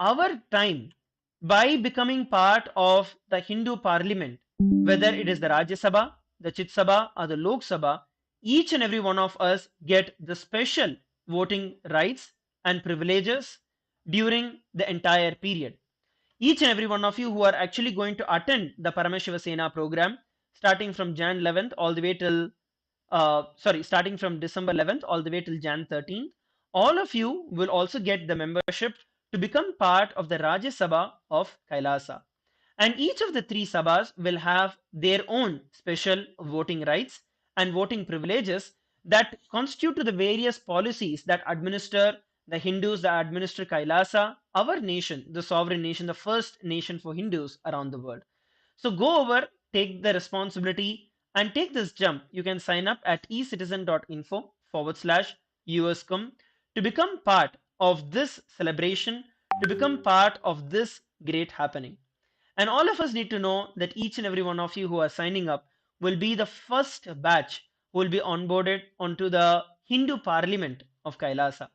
our time by becoming part of the Hindu parliament, whether it is the Rajya Sabha, the Chit Sabha, or the Lok Sabha. Each and every one of us get the special voting rights and privileges during the entire period. Each and every one of you who are actually going to attend the Paramashiva Sena program starting from Jan 11th all the way till starting from December 11th all the way till Jan 13th, all of you will also get the membership to become part of the Rajya Sabha of Kailasa. And each of the three sabhas will have their own special voting rights and voting privileges that constitute to the various policies that administer the Hindus that administer Kailasa, our nation, the sovereign nation, the first nation for Hindus around the world. So go over, take the responsibility, and take this jump. You can sign up at ecitizen.info/USCOM to become part of this celebration, to become part of this great happening. And all of us need to know that each and every one of you who are signing up will be the first batch who will be onboarded onto the Hindu Parliament of Kailasa.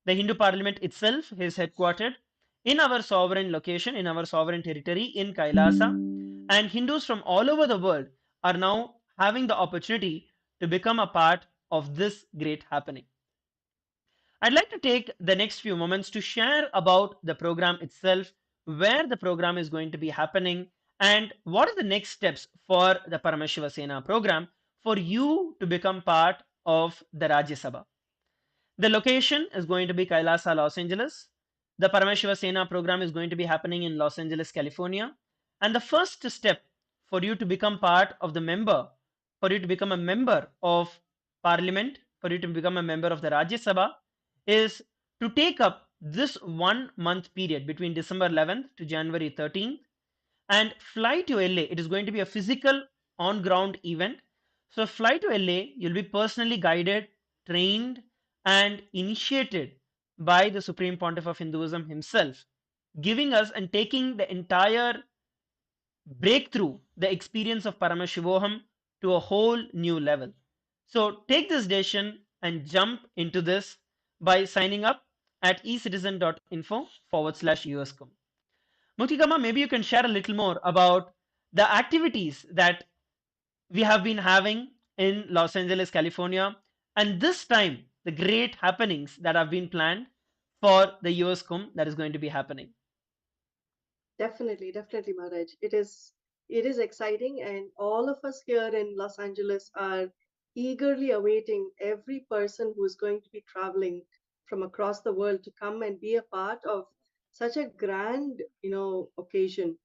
The Hindu Parliament itself is headquartered in our sovereign location, in our sovereign territory in Kailasa, and Hindus from all over the world are now having the opportunity to become a part of this great happening. I'd like to take the next few moments to share about the program itself, where the program is going to be happening, and what are the next steps for the Paramashiva Sena program for you to become part of the Rajya Sabha. The location is going to be Kailasa, Los Angeles. The Paramashiva Sena program is going to be happening in Los Angeles, California. And the first step for you to become part of the member, for you to become a member of Parliament, for you to become a member of the Rajya Sabha, is to take up this 1 month period between December 11th to January 13th and fly to LA. It is going to be a physical on ground event. So, fly to LA, you'll be personally guided, trained, and initiated by the Supreme Pontiff of Hinduism himself, giving us and taking the entire breakthrough, the experience of Paramashivoham to a whole new level. So, take this decision and jump into this by signing up at ecitizen.info/USCOM. Mutikama, maybe you can share a little more about the activities that we have been having in Los Angeles, California, and this time the great happenings that have been planned for the USCOM that is going to be happening. Definitely, Maharaj. It is exciting, and all of us here in Los Angeles are eagerly awaiting every person who is going to be traveling from across the world to come and be a part of such a grand, occasion.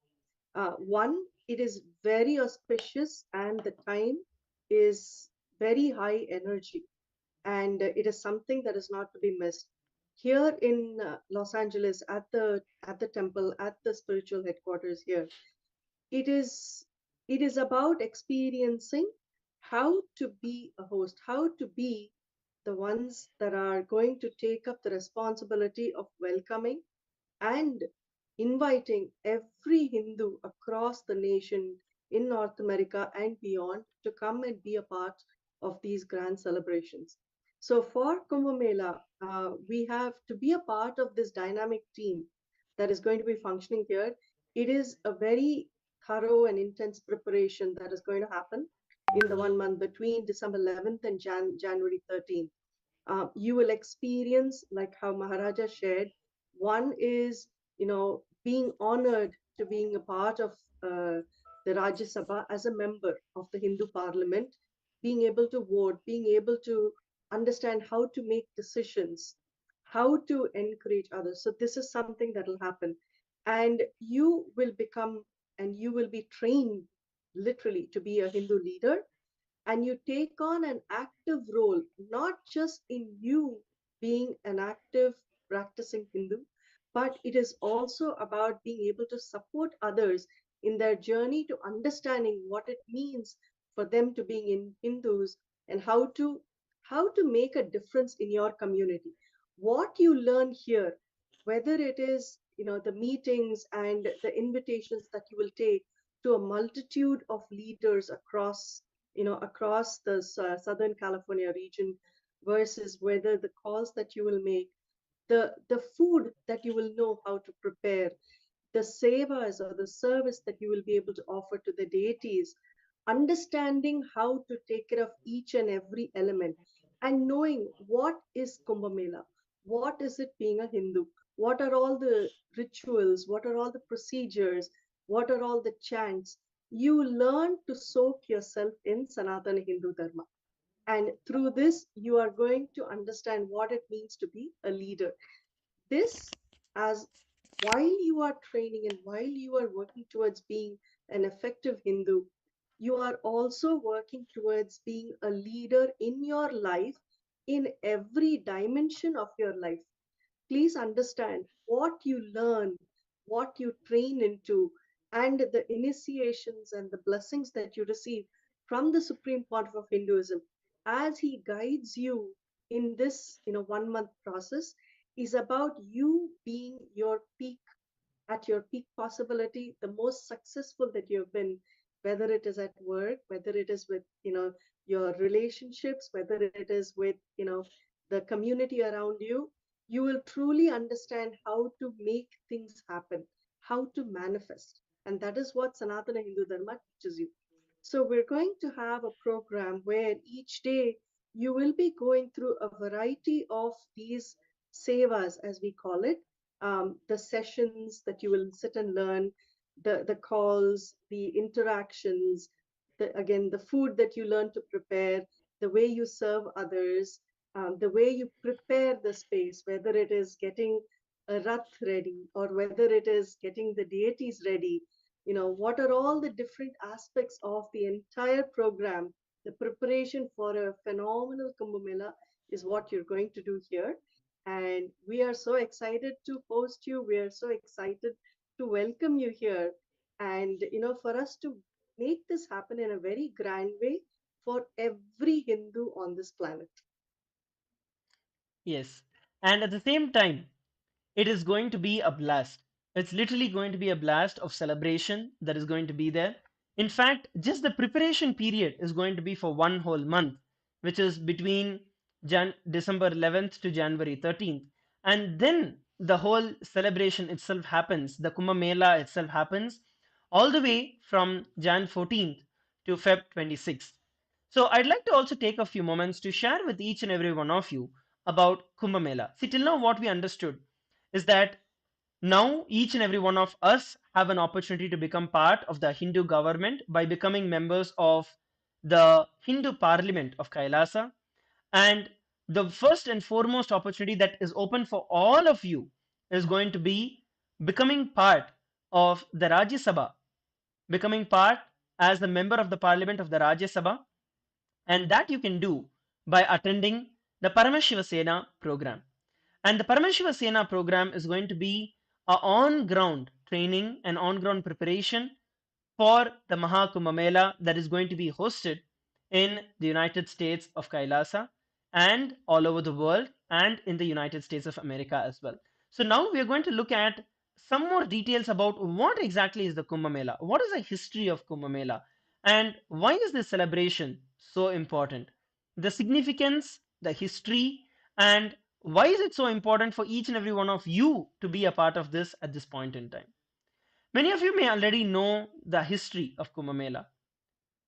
One, it is very auspicious, and the time is very high energy, and it is something that is not to be missed. Here in Los Angeles, at the temple, at the spiritual headquarters here, it is it is about experiencing how to be a host, how to be the ones that are going to take up the responsibility of welcoming and inviting every Hindu across the nation in North America and beyond to come and be a part of these grand celebrations. So for Kumbha Mela, we have to be a part of this dynamic team that is going to be functioning here. It is a very thorough and intense preparation that is going to happen in the 1 month between December 11th and January 13th. You will experience, like how Maharaja shared, one is, being honored to being a part of the Rajya Sabha as a member of the Hindu Parliament, being able to vote, being able to understand how to make decisions, how to encourage others. So this is something that will happen. And you will become and you will be trained literally to be a Hindu leader, and you take on an active role, not just in you being an active practicing Hindu, but it is also about being able to support others in their journey to understanding what it means for them to being in Hindus, and how to make a difference in your community. What you learn here, whether it is the meetings and the invitations that you will take to a multitude of leaders across the Southern California region, versus whether the calls that you will make, the food that you will know how to prepare, the sevas or the service that you will be able to offer to the deities, understanding how to take care of each and every element, and knowing what is Kumbh Mela, what is it being a Hindu, what are all the rituals, what are all the procedures, what are all the chants. You learn to soak yourself in Sanatana Hindu Dharma. And through this, you are going to understand what it means to be a leader. This, as while you are training and while you are working towards being an effective Hindu, you are also working towards being a leader in your life, in every dimension of your life. Please understand what you learn, what you train into, and the initiations and the blessings that you receive from the Supreme Pontiff of Hinduism as he guides you in this 1 month process is about you being at your peak possibility, the most successful that you've been, whether it is at work, whether it is with, your relationships, whether it is with, the community around you. You will truly understand how to make things happen, how to manifest. And that is what Sanatana Hindu Dharma teaches you. So we're going to have a program where each day you will be going through a variety of these sevas, as we call it, the sessions that you will sit and learn, the calls, the interactions, again, the food that you learn to prepare, the way you serve others, the way you prepare the space, whether it is getting a rath ready or whether it is getting the deities ready. What are all the different aspects of the entire program? The preparation for a phenomenal Kumbh Mela is what you're going to do here. And we are so excited to host you. We are so excited to welcome you here. And, for us to make this happen in a very grand way for every Hindu on this planet. Yes. And at the same time, it is going to be a blast. It's literally going to be a blast of celebration that is going to be there. In fact, just the preparation period is going to be for one whole month, which is between December 11th to January 13th. And then the whole celebration itself happens, the Kumbh Mela itself happens all the way from Jan 14th to Feb 26th. So I'd like to also take a few moments to share with each and every one of you about Kumbh Mela. See, till now what we understood is that now each and every one of us have an opportunity to become part of the Hindu government by becoming members of the Hindu Parliament of Kailasa. And the first and foremost opportunity that is open for all of you is going to be becoming part of the Rajya Sabha, becoming part as the member of the Parliament of the Rajya Sabha, and that you can do by attending the Paramashiva Sena program. And the Paramashiva Sena program is going to be a on-ground training and on-ground preparation for the Mahakumbha Mela that is going to be hosted in the United States of Kailasa and all over the world and in the United States of America as well. So now we are going to look at some more details about what exactly is the Kumbha Mela, what is the history of Kumbha Mela, and why is this celebration so important, the significance, the history, and why is it so important for each and every one of you to be a part of this at this point in time. Many of you may already know the history of Kumbh Mela.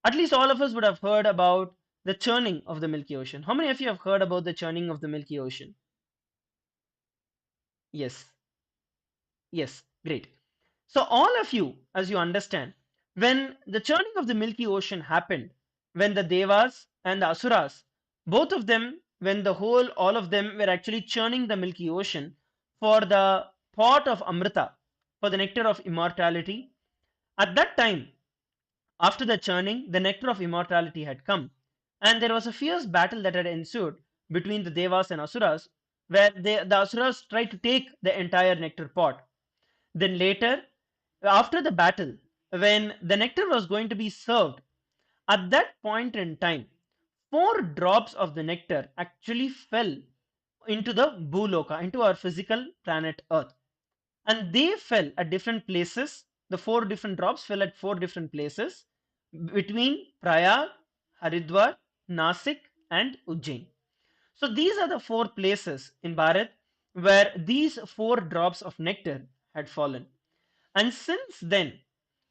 At least all of us would have heard about the churning of the Milky Ocean. How many of you have heard about the churning of the Milky Ocean? Yes, yes, great. So, all of you, as you understand, when the churning of the Milky Ocean happened, when the Devas and the Asuras, both of them, when all of them were actually churning the Milky Ocean for the pot of Amrita, for the nectar of immortality, at that time, after the churning, the nectar of immortality had come, and there was a fierce battle that had ensued between the Devas and Asuras, where the Asuras tried to take the entire nectar pot. Then later, after the battle, when the nectar was going to be served, at that point in time, 4 drops of the nectar actually fell into the Bhuloka, into our physical planet Earth. And they fell at different places. The 4 different drops fell at 4 different places between Prayag, Haridwar, Nasik, and Ujjain. So these are the 4 places in Bharat where these 4 drops of nectar had fallen. And since then,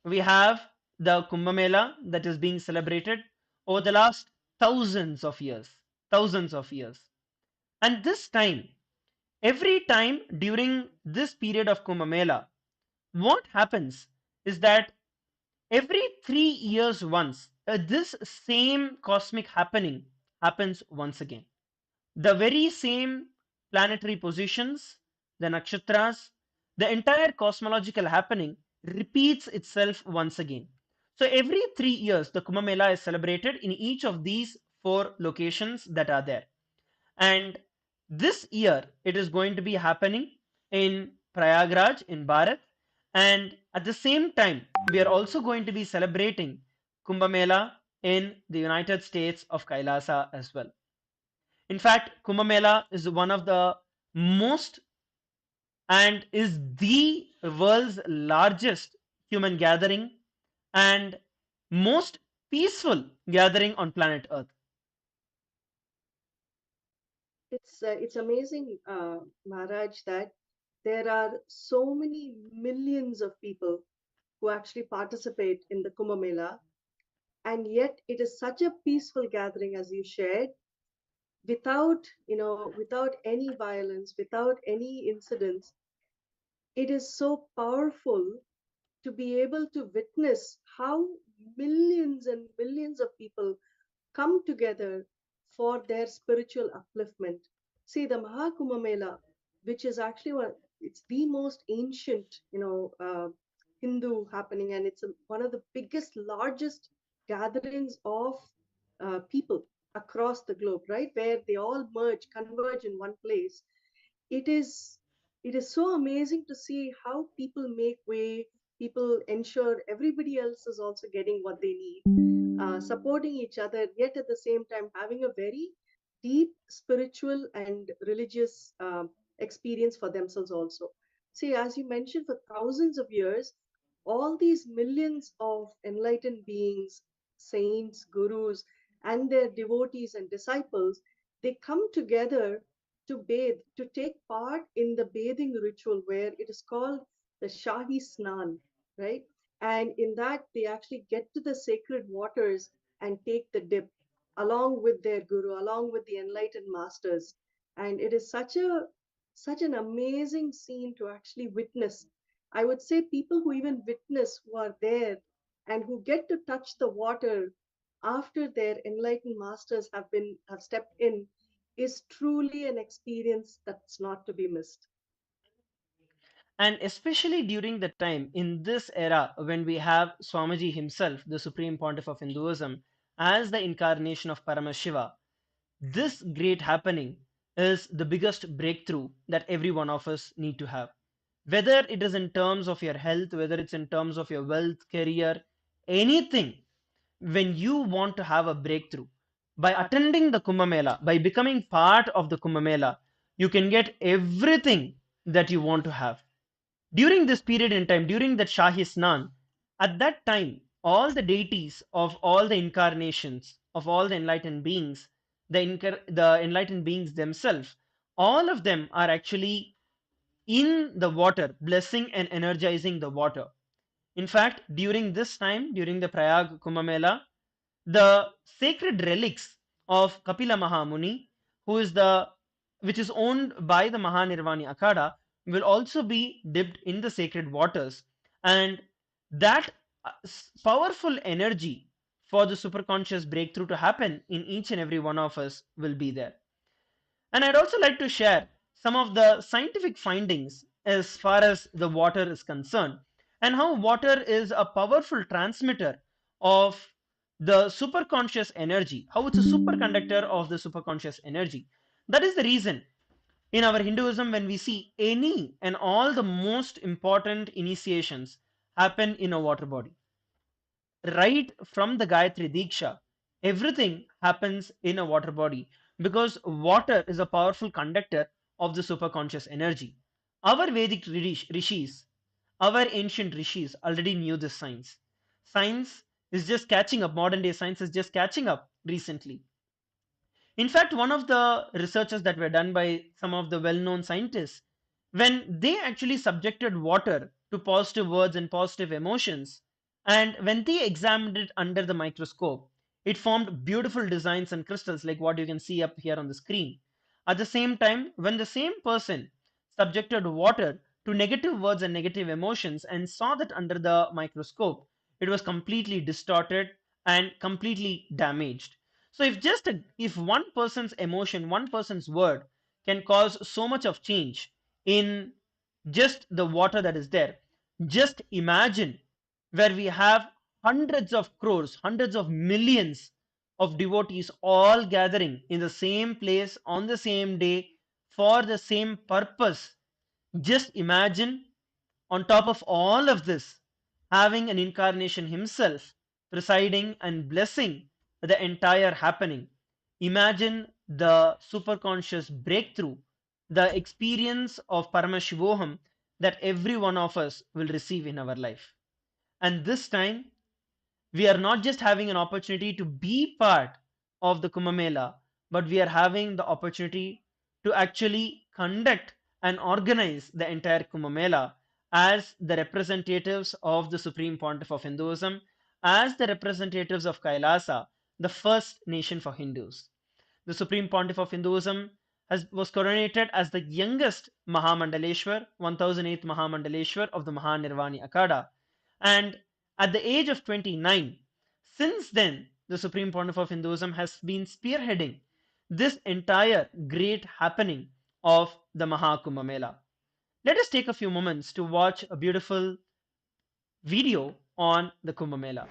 we have the Kumbha Mela that is being celebrated over the last thousands of years. Thousands of years. And this time, every time during this period of Kumbha Mela, what happens is that every 3 years once, this same cosmic happening happens once again. The very same planetary positions, the nakshatras, the entire cosmological happening repeats itself once again. So every 3 years, the Kumbh Mela is celebrated in each of these 4 locations that are there. And this year, it is going to be happening in Prayagraj in Bharat. And at the same time, we are also going to be celebrating Kumbh Mela in the United States of Kailasa as well. In fact, Kumbh Mela is one of the most and is the world's largest human gathering and most peaceful gathering on planet Earth. It's amazing, Maharaj, that there are so many millions of people who actually participate in the Kumbh Mela, and yet it is such a peaceful gathering, as you shared, without without any violence, without any incidents. It is so powerful to be able to witness how millions and millions of people come together for their spiritual upliftment. See, the Mahakumbha Mela, which is actually it's the most ancient, Hindu happening, and it's one of the biggest, largest gatherings of people across the globe, right? Where they all merge, converge in one place. it is it is so amazing to see how people make way, people ensure everybody else is also getting what they need, supporting each other, yet at the same time having a very deep spiritual and religious experience for themselves also. See, as you mentioned, for thousands of years, all these millions of enlightened beings, saints, gurus, and their devotees and disciples, they come together to bathe, to take part in the bathing ritual where it is called the Shahi Snan, right? And in that, they actually get to the sacred waters and take the dip along with their guru, along with the enlightened masters. And it is such an amazing scene to actually witness. I would say people who even witness, who are there and who get to touch the water after their enlightened masters have stepped in, is truly an experience that's not to be missed. And especially during the time in this era when we have Swamiji himself, the Supreme Pontiff of Hinduism, as the incarnation of Paramashiva, this great happening is the biggest breakthrough that every one of us need to have. Whether it is in terms of your health, whether it's in terms of your wealth, career, anything, when you want to have a breakthrough, by attending the Kumbh Mela, by becoming part of the Kumbh Mela, you can get everything that you want to have. During this period in time, during that Shahi Snan, at that time, all the deities of all the incarnations of all the enlightened beings, the enlightened beings themselves, all of them are actually in the water, blessing and energizing the water. In fact, during this time, during the Prayag Kumbh Mela, the sacred relics of Kapila Mahamuni, who is the which is owned by the Mahanirvani Akhada, will also be dipped in the sacred waters, and that powerful energy for the superconscious breakthrough to happen in each and every one of us will be there. And I'd also like to share some of the scientific findings as far as the water is concerned, and how water is a powerful transmitter of the superconscious energy, how it's a superconductor of the superconscious energy. That is the reason in our Hinduism, when we see any and all the most important initiations happen in a water body, right from the Gayatri Diksha, everything happens in a water body because water is a powerful conductor of the superconscious energy. Our Vedic rishis, our ancient rishis already knew this science. Science is just catching up, modern day science is just catching up recently. In fact, one of the researches that were done by some of the well-known scientists, when they actually subjected water to positive words and positive emotions, and when they examined it under the microscope, it formed beautiful designs and crystals like what you can see up here on the screen. At the same time, when the same person subjected water to negative words and negative emotions and saw that under the microscope, it was completely distorted and completely damaged. So if one person's emotion, one person's word can cause so much of change in just the water that is there, just imagine where we have hundreds of crores, hundreds of millions of devotees all gathering in the same place on the same day for the same purpose. Just imagine, on top of all of this, having an incarnation himself presiding and blessing the entire happening. Imagine the superconscious breakthrough, the experience of Paramashivoham that every one of us will receive in our life. And this time, we are not just having an opportunity to be part of the Kumbha Mela, but we are having the opportunity to actually conduct and organize the entire Kumbha Mela as the representatives of the Supreme Pontiff of Hinduism, as the representatives of Kailasa, the first nation for Hindus. The Supreme Pontiff of Hinduism was coronated as the youngest Mahamandaleshwar, 1008th Mahamandaleshwar of the Mahanirvani Akada. And at the age of 29, since then, the Supreme Pontiff of Hinduism has been spearheading this entire great happening of the Mahakumbha Mela. Let us take a few moments to watch a beautiful video on the Kumbha Mela.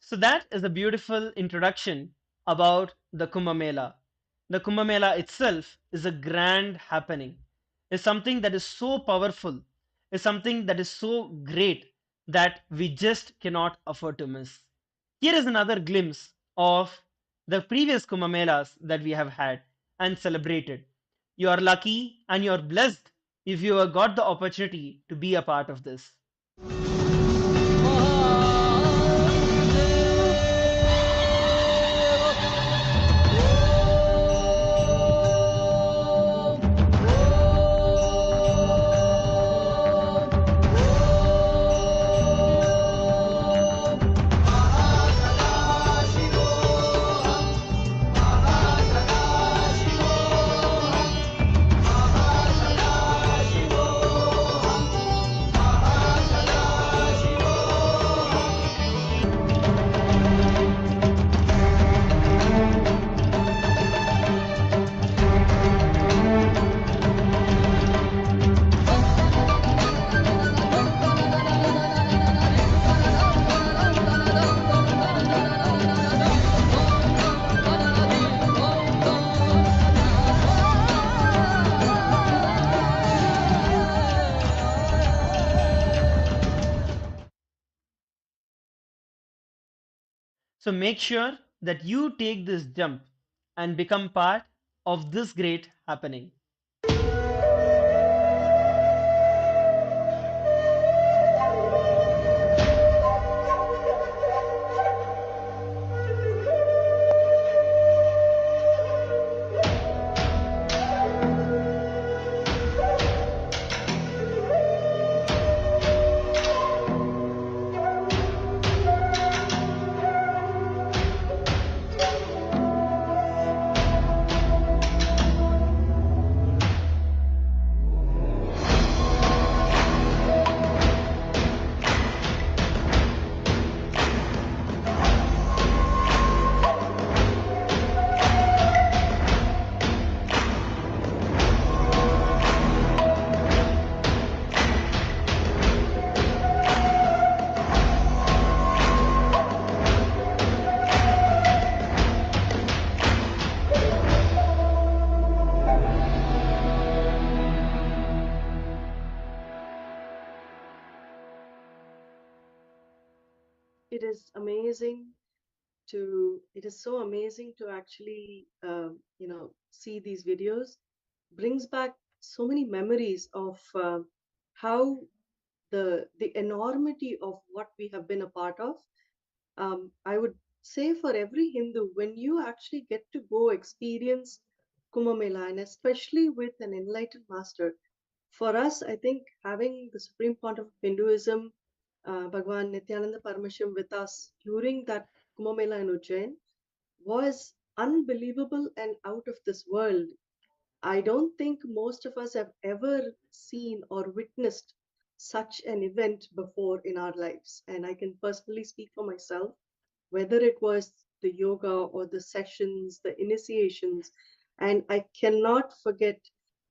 So that is a beautiful introduction about the Kumbha Mela. The Kumbha Mela itself is a grand happening, is something that is so powerful, is something that is so great that we just cannot afford to miss. Here is another glimpse of the previous Kumbha Melas that we have had and celebrated. You are lucky and you are blessed if you have got the opportunity to be a part of this. So make sure that you take this jump and become part of this great happening. is amazing it is so amazing to actually see these videos. Brings back so many memories of how the enormity of what we have been a part of. I would say for every Hindu, when you actually get to go experience Kumbh Mela, and especially with an enlightened master, for us, I think having the Supreme Pontiff of Hinduism, Bhagwan Nithyananda Paramashiva with us during that Kumbh Mela in Ujjain was unbelievable and out of this world. I don't think most of us have ever seen or witnessed such an event before in our lives. And I can personally speak for myself, whether it was the yoga or the sessions, the initiations. And I cannot forget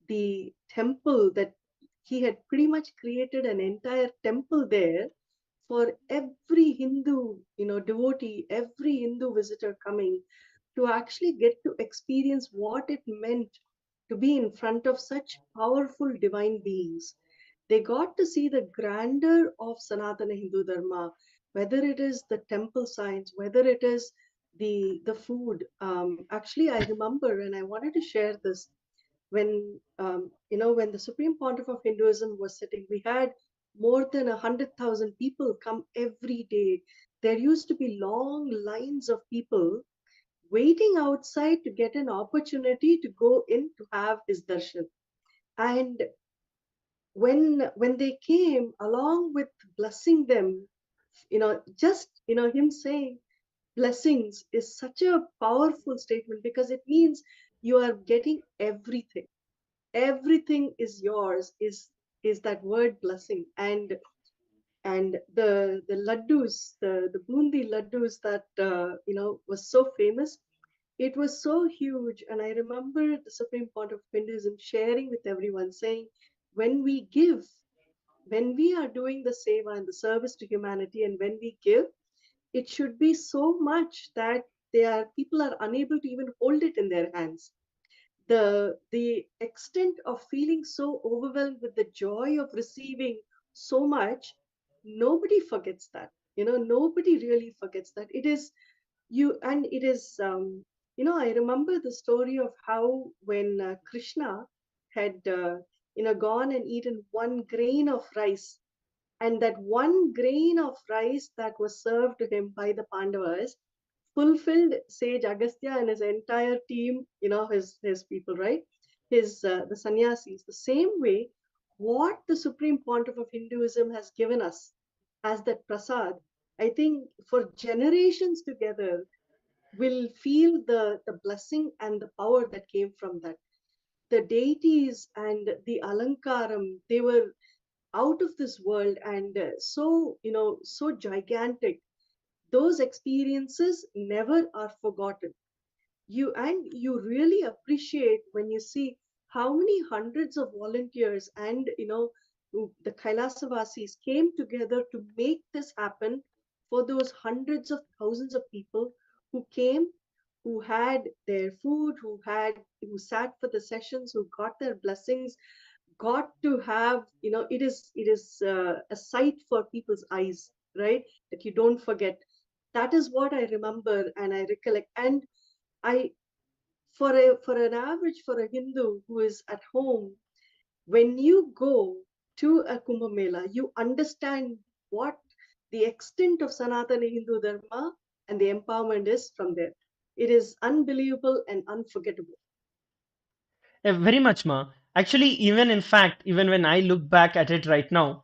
the temple that he had pretty much created an entire temple there for every Hindu, devotee, every Hindu visitor coming to actually get to experience what it meant to be in front of such powerful divine beings. They got to see the grandeur of Sanatana Hindu Dharma, whether it is the temple signs, whether it is the food. Actually, I remember, and I wanted to share this when when the Supreme Pontiff of Hinduism was sitting, we had more than 100,000 people come every day. There used to be long lines of people waiting outside to get an opportunity to go in to have his darshan. And when they came, along with blessing them, just him saying blessings is such a powerful statement, because it means you are getting everything. Everything is yours, is that word blessing. And the laddus, the bundi laddus that was so famous. It was so huge. And I remember the Supreme Pontiff of Hinduism sharing with everyone, saying, when we give, when we are doing the seva and the service to humanity, and when we give, it should be so much that people are unable to even hold it in their hands. The extent of feeling so overwhelmed with the joy of receiving so much, nobody forgets that. Nobody really forgets that. It is you and it is I remember the story of how when Krishna had gone and eaten one grain of rice, and that one grain of rice that was served to him by the Pandavas fulfilled sage Agastya and his entire team, his people, right? The sannyasis. The same way, what the Supreme Pontiff of Hinduism has given us as that prasad, I think for generations together will feel the blessing and the power that came from that. The deities and the alankaram, they were out of this world, and so gigantic. Those experiences never are forgotten. You really appreciate when you see how many hundreds of volunteers and the Kailasa Vasis came together to make this happen for those hundreds of thousands of people who came, who had their food, who sat for the sessions, who got their blessings, got to have, it is a sight for people's eyes, right? That you don't forget. That is what I remember and I recollect. And I for an average, for a Hindu who is at home, when you go to a Kumbh Mela, you understand what the extent of Sanatana Hindu Dharma and the empowerment is from there. It is unbelievable and unforgettable. Very much, Ma. Actually, even in fact, even when I look back at it right now,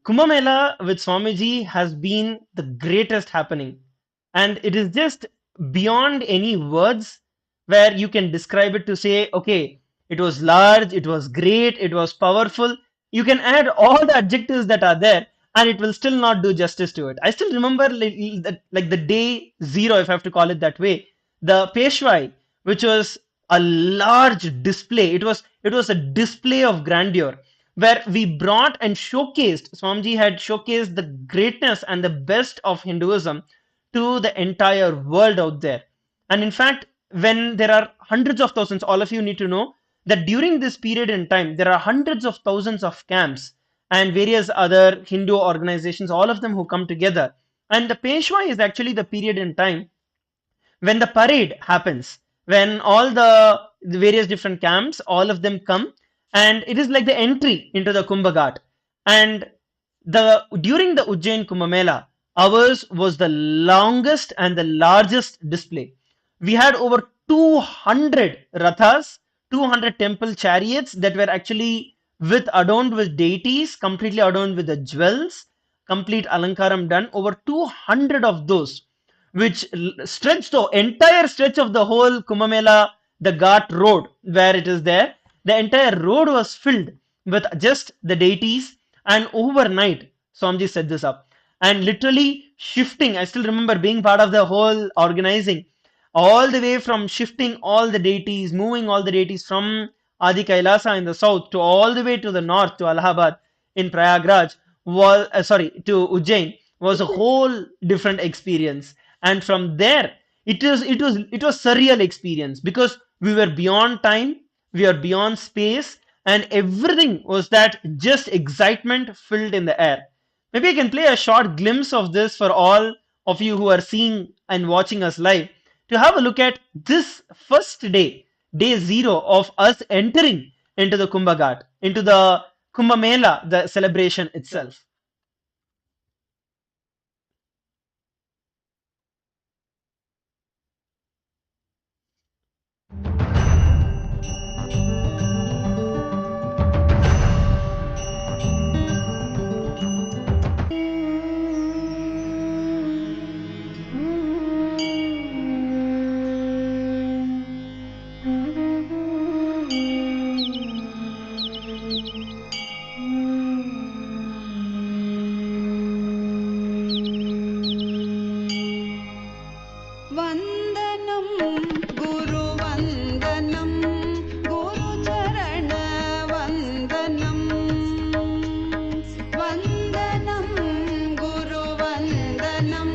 Kumbh Mela with Swamiji has been the greatest happening. And it is just beyond any words where you can describe it to say, okay, it was large, it was great, it was powerful. You can add all the adjectives that are there and it will still not do justice to it. I still remember like the day zero, if I have to call it that way, the Peshwai, which was a large display. It was a display of grandeur where we brought and showcased, Swamiji had showcased the greatness and the best of Hinduism to the entire world out there. And in fact, when there are hundreds of thousands, all of you need to know that during this period in time, there are hundreds of thousands of camps and various other Hindu organizations, all of them who come together. And the Peshwa is actually the period in time when the parade happens, when all the various different camps, all of them come, and it is like the entry into the Kumbh Ghat. And the during the Ujjain Kumbh Mela, ours was the longest and the largest display. We had over 200 rathas, 200 temple chariots that were actually adorned with deities, completely adorned with the jewels, complete alankaram done. Over 200 of those, which stretched the entire stretch of the whole Kumbh Mela, the Ghat road where it is there. The entire road was filled with just the deities, and overnight, Swamiji set this up. And literally shifting, I still remember being part of the whole organizing, all the way from shifting all the deities, moving all the deities from Adi Kailasa in the south to all the way to the north to Allahabad in Prayagraj, was to Ujjain, was a whole different experience. And from there, it was surreal experience, because we were beyond time, we were beyond space, and everything was that just excitement filled in the air. Maybe I can play a short glimpse of this for all of you who are seeing and watching us live, to have a look at this first day, day zero of us entering into the Kumbh Ghat, into the Kumbh Mela, the celebration itself. वन्दनं गुरुवन्दनं गुरुचरणवन्दनं वन्दनं गुरुवन्दनं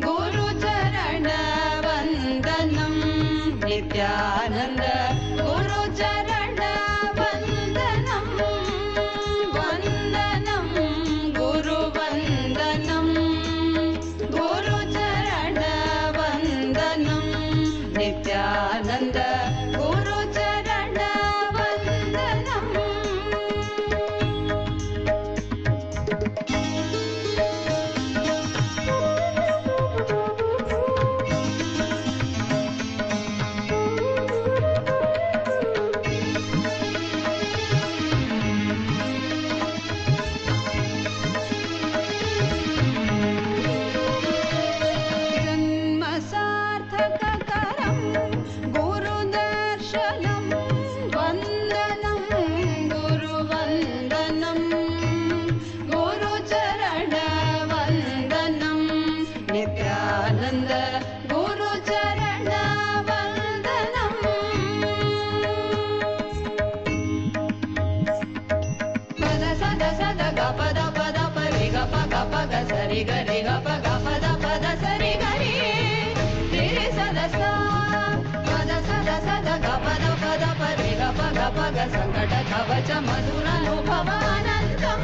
गुरुचरणवन्दनं Nityanand गुरुचरणवन्दनं वन्दनं गुरुवन्दनं गुरुचरणवन्दनं Nityanand गुरुचरणवन्दनं जन्मसार्थककरं गुरुदर्शनं वन्दनं गुरुवन्दनं गुरुचरणवन्दनं Nityanand गुरुचरणवन्दनं पद सद सद ग पद पद प रे ग प ग प ग स रे ग प ग प द पद स रे ग रे रे सद स पद सद सद ग पद पद प रे ग प ग संकट कवच मधुरानुभवानन्दं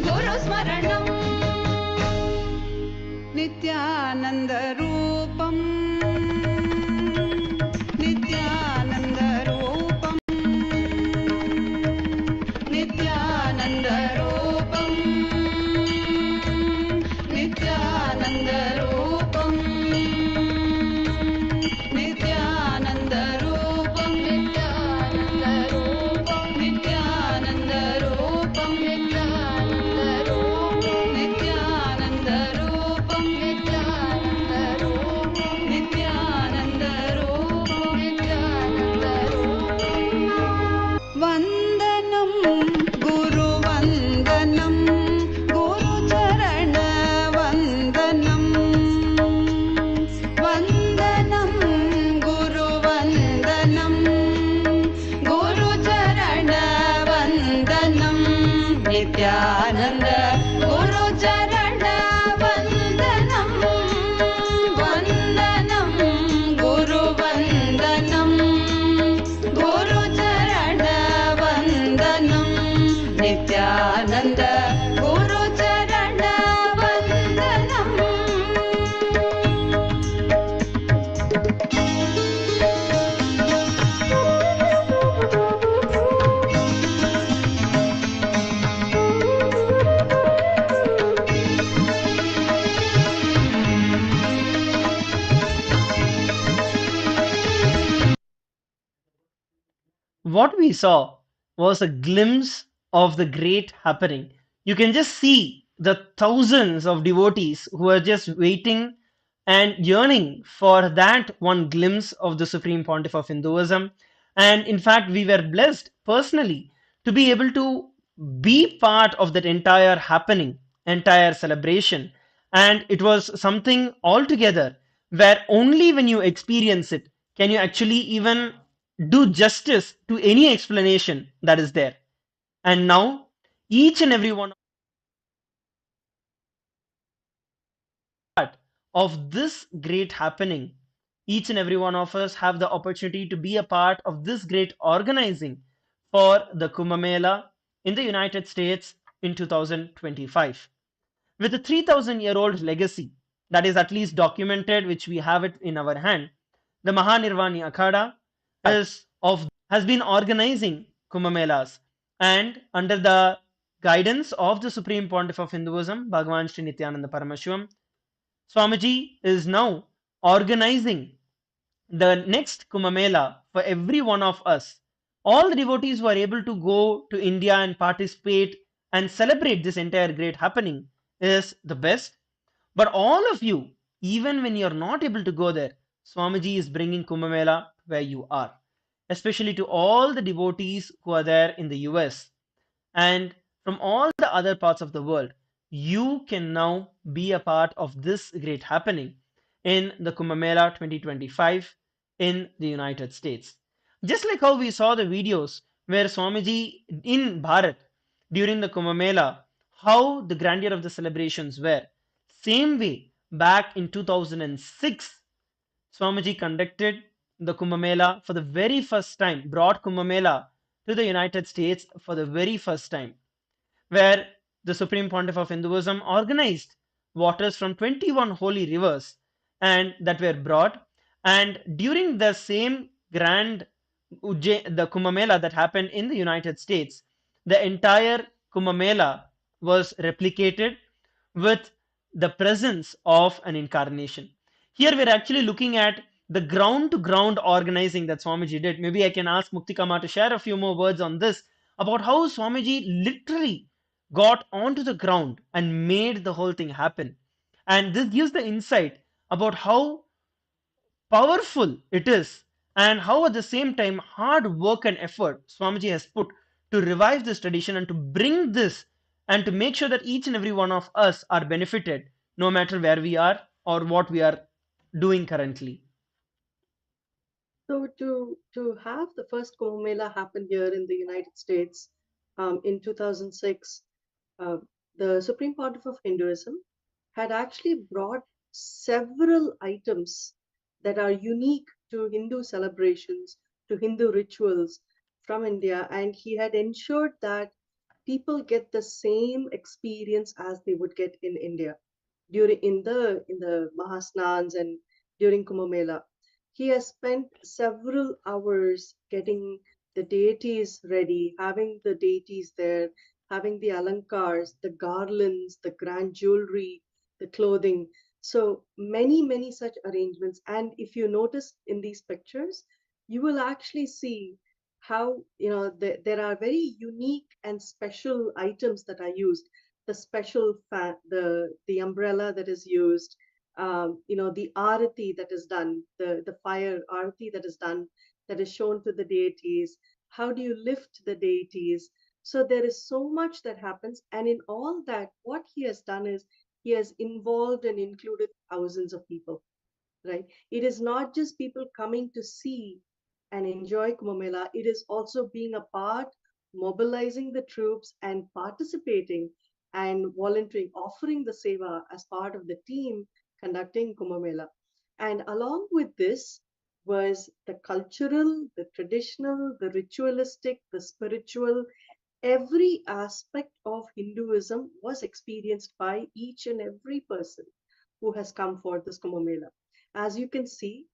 गुरुस्मरणं नित्यानन्दरूपं नित्यानन्दरूपं नित्यानन्दरूपं नित्यानन्दरूपं नित्यानन्दरूपं नित्यानन्दरूपं नित्यानन्दरूपं नित्यानन्दरूपं नित्यानन्दरूपं नित्यानन्दरूपं नित्यानन्दरूपं नित्यानन्दरूपं वन्दनं गुरुवन्दनं गुरुचरणवन्दनं वन्दनं गुरुवन्दनं गुरुचरणवन्दनं Nityanand गुरुचरणवन्दनं वन्दनं गुरुवन्दनं गुरुचरणवन्दनं Nityanand गुरुचरणवन्दनं what we saw was a glimpse of the great happening. You can just see the thousands of devotees who are just waiting and yearning for that one glimpse of the Supreme Pontiff of Hinduism. And in fact, we were blessed personally to be able to be part of that entire happening, entire celebration. And it was something altogether where only when you experience it can you actually even do justice to any explanation that is there. And now, each and every one of this great happening, each and every one of us have the opportunity to be a part of this great organizing for the Kumbha Mela in the United States in 2025. With a 3,000-year-old legacy that is at least documented, which we have it in our hand, the Mahanirvani Akhada has been organizing Kumbh Melas, and under the guidance of the Supreme Pontiff of Hinduism, Bhagavan Sri Nithyananda Paramashivam, Swamiji is now organizing the next Kumbh Mela for every one of us. All the devotees who are able to go to India and participate and celebrate this entire great happening is the best. But all of you, even when you're not able to go there, Swamiji is bringing Kumbh Mela where you are, especially to all the devotees who are there in the US and from all the other parts of the world. You can now be a part of this great happening in the Kumbh Mela 2025 in the United States. Just like how we saw the videos where Swamiji in Bharat during the Kumbh Mela, how the grandeur of the celebrations were. Same way, back in 2006, Swamiji conducted the Kumbh Mela for the very first time, brought Kumbh Mela to the United States for the very first time, where the Supreme Pontiff of Hinduism organized waters from 21 holy rivers and that were brought. And during the same grand the Kumbh Mela that happened in the United States, the entire Kumbh Mela was replicated with the presence of an incarnation. Here we're actually looking at the ground to ground organizing that Swamiji did. Maybe I can ask Muktikama to share a few more words on this about how Swamiji literally got onto the ground and made the whole thing happen. And this gives the insight about how powerful it is and how at the same time hard work and effort Swamiji has put to revive this tradition and to bring this and to make sure that each and every one of us are benefited no matter where we are or what we are doing currently. So to have the first Kumbh Mela happen here in the United States in 2006, uh, the Supreme Pontiff of Hinduism had actually brought several items that are unique to Hindu celebrations, to Hindu rituals from India, and he had ensured that people get the same experience as they would get in India during in the Mahasnans and during Kumbh Mela. He has spent several hours getting the deities ready, having the deities there, having the alankars, the garlands, the grand jewelry, the clothing. So many such arrangements. And if you notice in these pictures, you will actually see how there are very unique and special items that are used. The special fan, the umbrella that is used, the arati that is done, the fire arati that is done, that is shown to the deities. How do you lift the deities? So there is so much that happens, and in all that, what he has done is he has involved and included thousands of people, right? It is not just people coming to see and enjoy Kumbh Mela, it is also being a part, mobilizing the troops and participating and volunteering, offering the seva as part of the team conducting Kumbh Mela. And along with this was the cultural, the traditional, the ritualistic, the spiritual, every aspect of Hinduism was experienced by each and every person who has come for this Kumbh Mela. As you can see,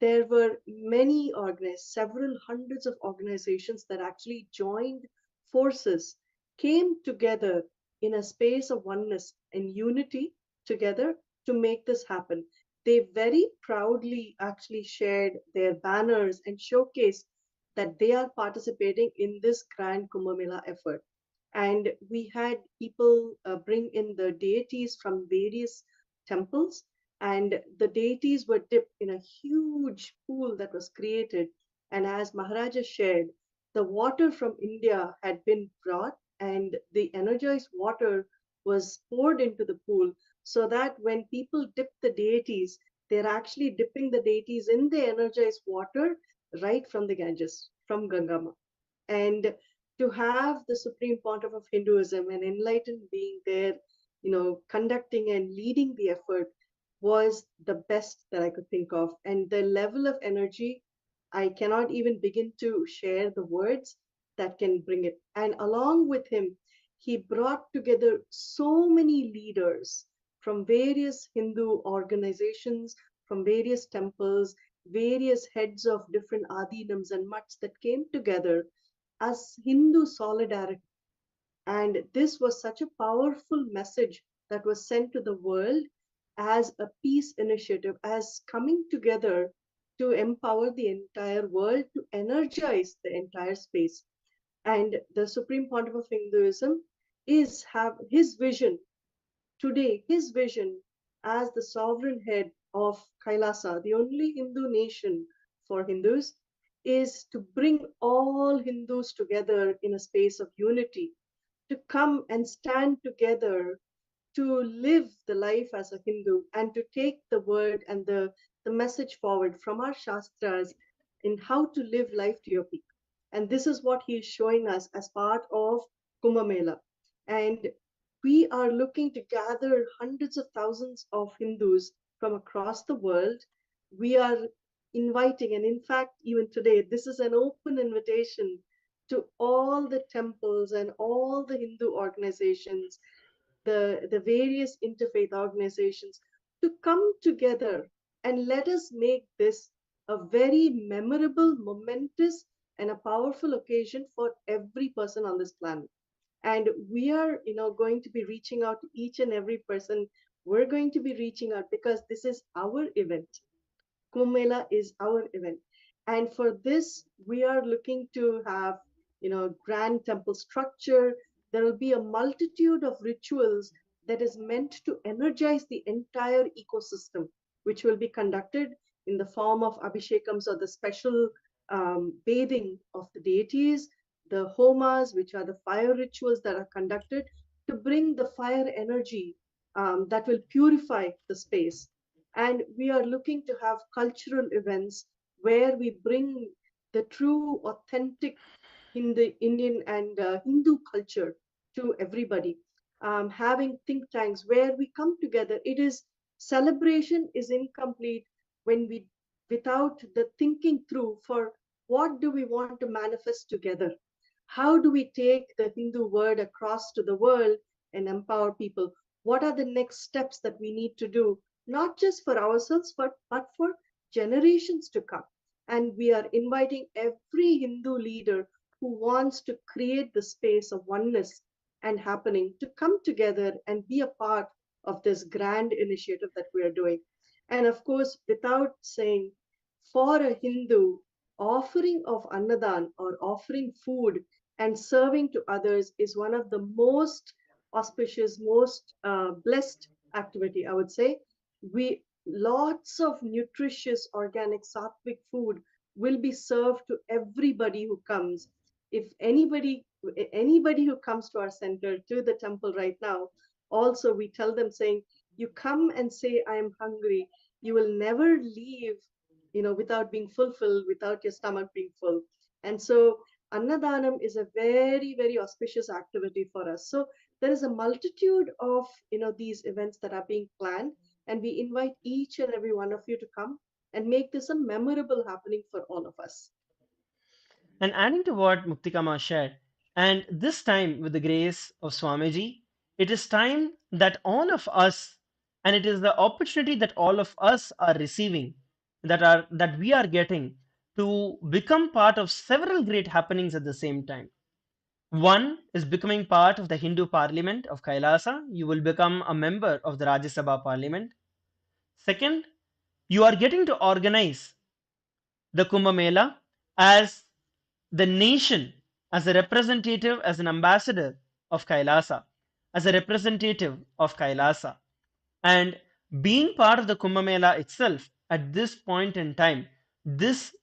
there were many organized, several hundreds of organizations that actually joined forces, came together in a space of oneness and unity together to make this happen. They very proudly actually shared their banners and showcased that they are participating in this grand Kumbha Mela effort. And we had people bring in the deities from various temples, and the deities were dipped in a huge pool that was created. And as Maharaja shared, the water from India had been brought, and the energized water was poured into the pool, so that when people dip the deities, they're actually dipping the deities in the energized water right from the Ganges, from Gangama. And to have the Supreme Pontiff of Hinduism, an enlightened being there, conducting and leading the effort was the best that I could think of. And the level of energy, I cannot even begin to share the words that can bring it. And along with him, he brought together so many leaders from various Hindu organizations, from various temples, various heads of different adinams and mutts that came together as Hindu solidarity. And this was such a powerful message that was sent to the world as a peace initiative, as coming together to empower the entire world, to energize the entire space. And the Supreme Pontiff of Hinduism is have his vision today, his vision as the sovereign head of Kailasa, the only Hindu nation for Hindus, is to bring all Hindus together in a space of unity, to come and stand together to live the life as a Hindu and to take the word and the message forward from our Shastras in how to live life to your peak. And this is what he is showing us as part of Kumbha Mela. And we are looking to gather hundreds of thousands of Hindus from across the world. We are inviting, and in fact, even today, this is an open invitation to all the temples and all the Hindu organizations, the various interfaith organizations, to come together and let us make this a very memorable, momentous, and a powerful occasion for every person on this planet. And we are, going to be reaching out to each and every person. We're going to be reaching out because this is our event. Kumbh Mela is our event. And for this, we are looking to have, grand temple structure. There will be a multitude of rituals that is meant to energize the entire ecosystem, which will be conducted in the form of abhishekams, or the special bathing of the deities, the homas, which are the fire rituals that are conducted to bring the fire energy that will purify the space. And we are looking to have cultural events where we bring the true, authentic Indian and Hindu culture to everybody. Having think tanks where we come together. It is celebration is incomplete when we without the thinking through for what do we want to manifest together. How do we take the Hindu word across to the world and empower people? What are the next steps that we need to do, not just for ourselves, but for generations to come? And we are inviting every Hindu leader who wants to create the space of oneness and happening to come together and be a part of this grand initiative that we are doing. And of course, without saying, for a Hindu, offering of Annadan or offering food and serving to others is one of the most auspicious, most blessed activity, I would say. We lots of nutritious organic sattvic food will be served to everybody who comes. If anybody who comes to our center, to the temple right now, also we tell them saying, you come and say I am hungry, you will never leave without being fulfilled, without your stomach being full. And so Annadanam is a very, very auspicious activity for us. So there is a multitude of these events that are being planned, and we invite each and every one of you to come and make this a memorable happening for all of us. And adding to what Muktikama shared, and this time with the grace of Swamiji, it is time that all of us, and it is the opportunity that all of us are receiving, that we are getting to become part of several great happenings at the same time. One is becoming part of the Hindu Parliament of Kailasa. You will become a member of the Rajya Sabha Parliament. Second, you are getting to organize the Kumbha Mela as the nation as a representative, as an ambassador of Kailasa, as a representative of Kailasa. And being part of the Kumbha Mela itself at this point in time, this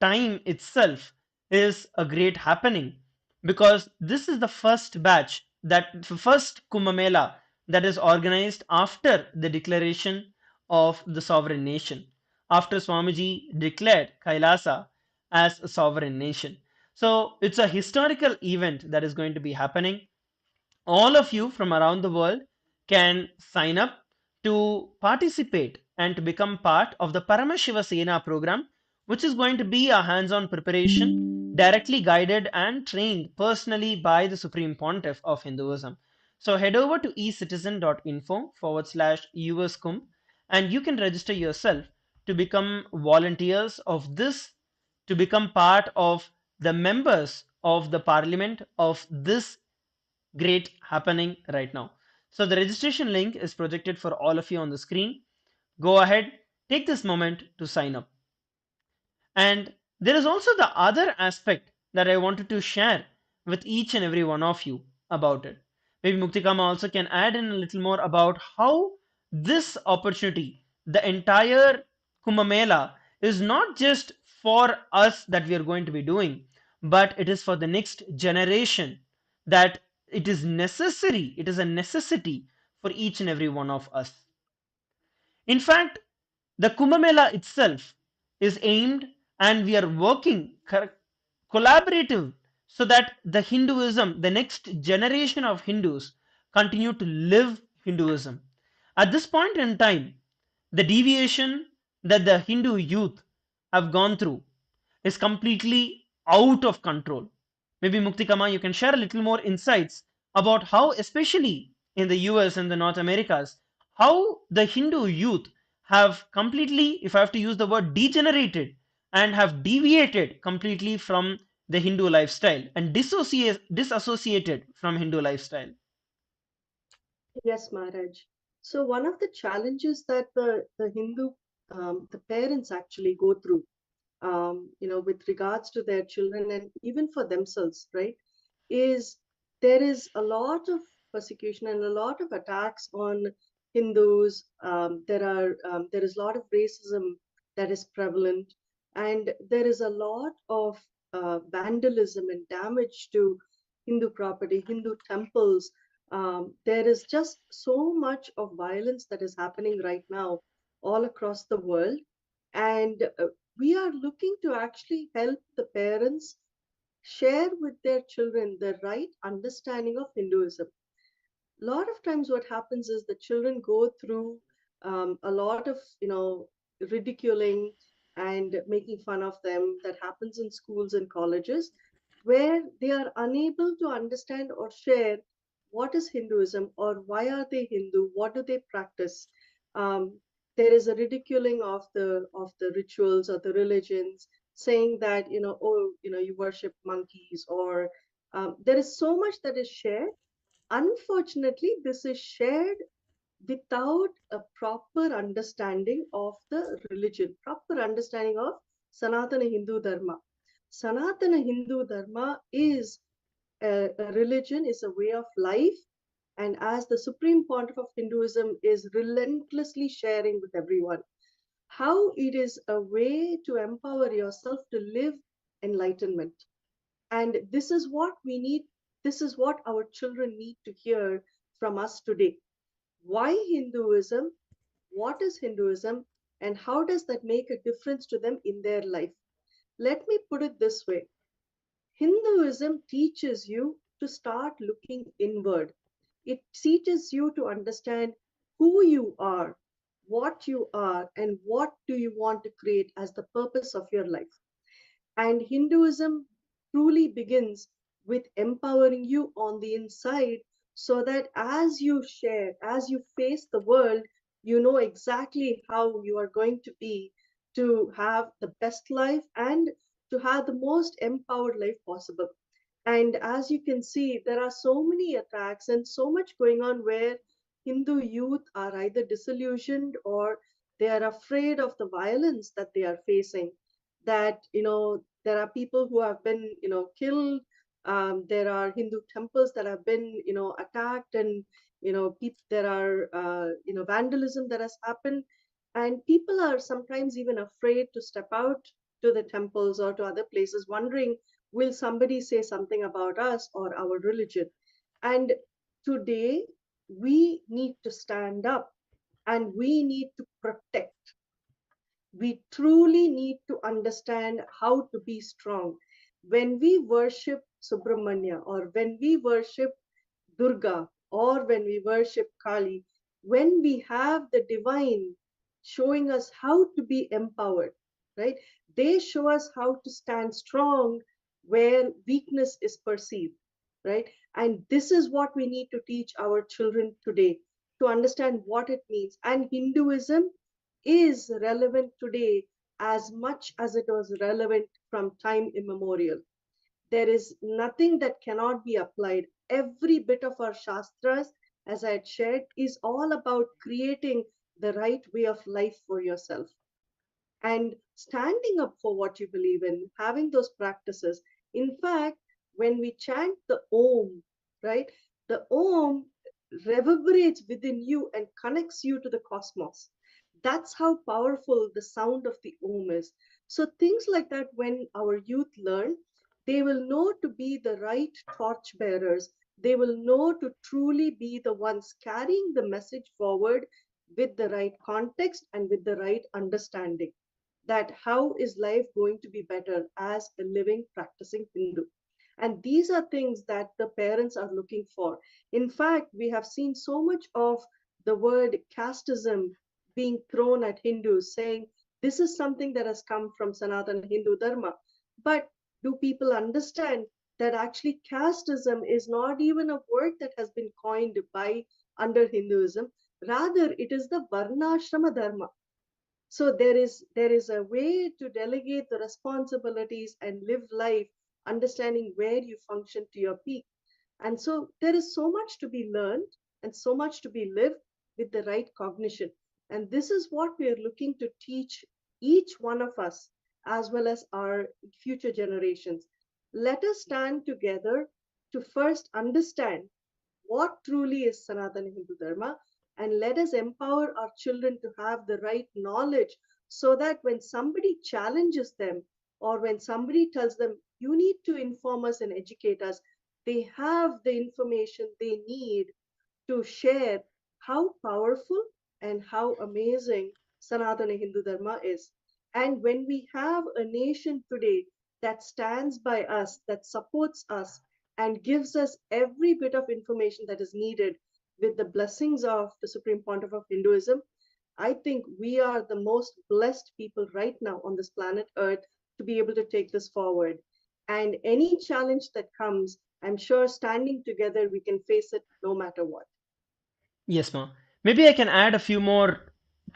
time itself is a great happening, because this is the first batch, that the first Kumbha Mela that is organized after the declaration of the sovereign nation, after Swamiji declared Kailasa as a sovereign nation. So it's a historical event that is going to be happening. All of you from around the world can sign up to participate and to become part of the Paramashiva Sena program, which is going to be a hands-on preparation directly guided and trained personally by the Supreme Pontiff of Hinduism. So head over to ecitizen.info/US and you can register yourself to become volunteers of this, to become part of the members of the parliament of this great happening right now. So the registration link is projected for all of you on the screen. Go ahead, take this moment to sign up. And there is also the other aspect that I wanted to share with each and every one of you about it. Maybe Muktikama also can add in a little more about how this opportunity, the entire Kumbh Mela, is not just for us that we are going to be doing, but it is for the next generation, that it is necessary, it is a necessity for each and every one of us. In fact, the Kumbh Mela itself is aimed, and we are working collaborative so that the Hinduism, the next generation of Hindus, continue to live Hinduism. At this point in time, the deviation that the Hindu youth have gone through is completely out of control. Maybe Muktikama, you can share a little more insights about how, especially in the US and the North Americas, how the Hindu youth have completely, if I have to use the word, degenerated and have deviated completely from the Hindu lifestyle and disassociated from Hindu lifestyle. Yes, Maharaj. So one of the challenges that the Hindu the parents actually go through, with regards to their children and even for themselves, right, is there is a lot of persecution and a lot of attacks on Hindus. There is a lot of racism that is prevalent, and there is a lot of vandalism and damage to Hindu property, Hindu temples. There is just so much of violence that is happening right now all across the world, and we are looking to actually help the parents share with their children the right understanding of Hinduism. A lot of times what happens is the children go through a lot of ridiculing and making fun of them that happens in schools and colleges, where they are unable to understand or share what is Hinduism, or why are they Hindu, what do they practice. um, there is a ridiculing of the rituals or the religions, saying that oh, you worship monkeys, or there is so much that is shared. Unfortunately, this is shared without a proper understanding of the religion, proper understanding of Sanatana Hindu Dharma. Sanatana Hindu Dharma is a religion, is a way of life, and as the Supreme Pontiff of Hinduism is relentlessly sharing with everyone, how it is a way to empower yourself to live enlightenment. And this is what we need, this is what our children need to hear from us today. Why Hinduism? What is Hinduism? And how does that make a difference to them in their life? Let me put it this way: Hinduism teaches you to start looking inward. It teaches you to understand who you are, what you are, and what do you want to create as the purpose of your life. And Hinduism truly begins with empowering you on the inside, so that as you share, as you face the world, you know exactly how you are going to be to have the best life and to have the most empowered life possible. And as you can see, there are so many attacks and so much going on, where Hindu youth are either disillusioned or they are afraid of the violence that they are facing. That, There are people who have been, killed. There are Hindu temples that have been, attacked, and there are vandalism that has happened, and people are sometimes even afraid to step out to the temples or to other places, wondering, will somebody say something about us or our religion? And today we need to stand up, and we need to protect. We truly need to understand how to be strong. When we worship Subramanya, or when we worship Durga, or when we worship Kali, when we have the divine showing us how to be empowered, right? They show us how to stand strong where weakness is perceived, right? And this is what we need to teach our children today, to understand what it means. And Hinduism is relevant today as much as it was relevant from time immemorial. There is nothing that cannot be applied. Every bit of our Shastras, as I had shared, is all about creating the right way of life for yourself and standing up for what you believe in, having those practices. In fact, when we chant the Om, right, the Om reverberates within you and connects you to the cosmos. That's how powerful the sound of the Om is. So, things like that, when our youth learn, they will know to be the right torch bearers. They will know to truly be the ones carrying the message forward with the right context and with the right understanding, that how is life going to be better as a living practicing Hindu. And these are things that the parents are looking for. In fact, we have seen so much of the word casteism being thrown at Hindus, saying this is something that has come from Sanatana Hindu Dharma. But do people understand that actually casteism is not even a word that has been coined by under Hinduism? Rather, it is the Varnashrama Dharma. So there is a way to delegate the responsibilities and live life understanding where you function to your peak. And so there is so much to be learned and so much to be lived with the right cognition. And this is what we are looking to teach each one of us, as well as our future generations. Let us stand together to first understand what truly is Sanatana Hindu Dharma, and let us empower our children to have the right knowledge, so that when somebody challenges them, or when somebody tells them, you need to inform us and educate us, they have the information they need to share how powerful and how amazing Sanatana Hindu Dharma is. And when we have a nation today that stands by us, that supports us, and gives us every bit of information that is needed with the blessings of the Supreme Pontiff of Hinduism, I think we are the most blessed people right now on this planet Earth to be able to take this forward. And any challenge that comes, I'm sure standing together, we can face it no matter what. Yes, ma. Maybe I can add a few more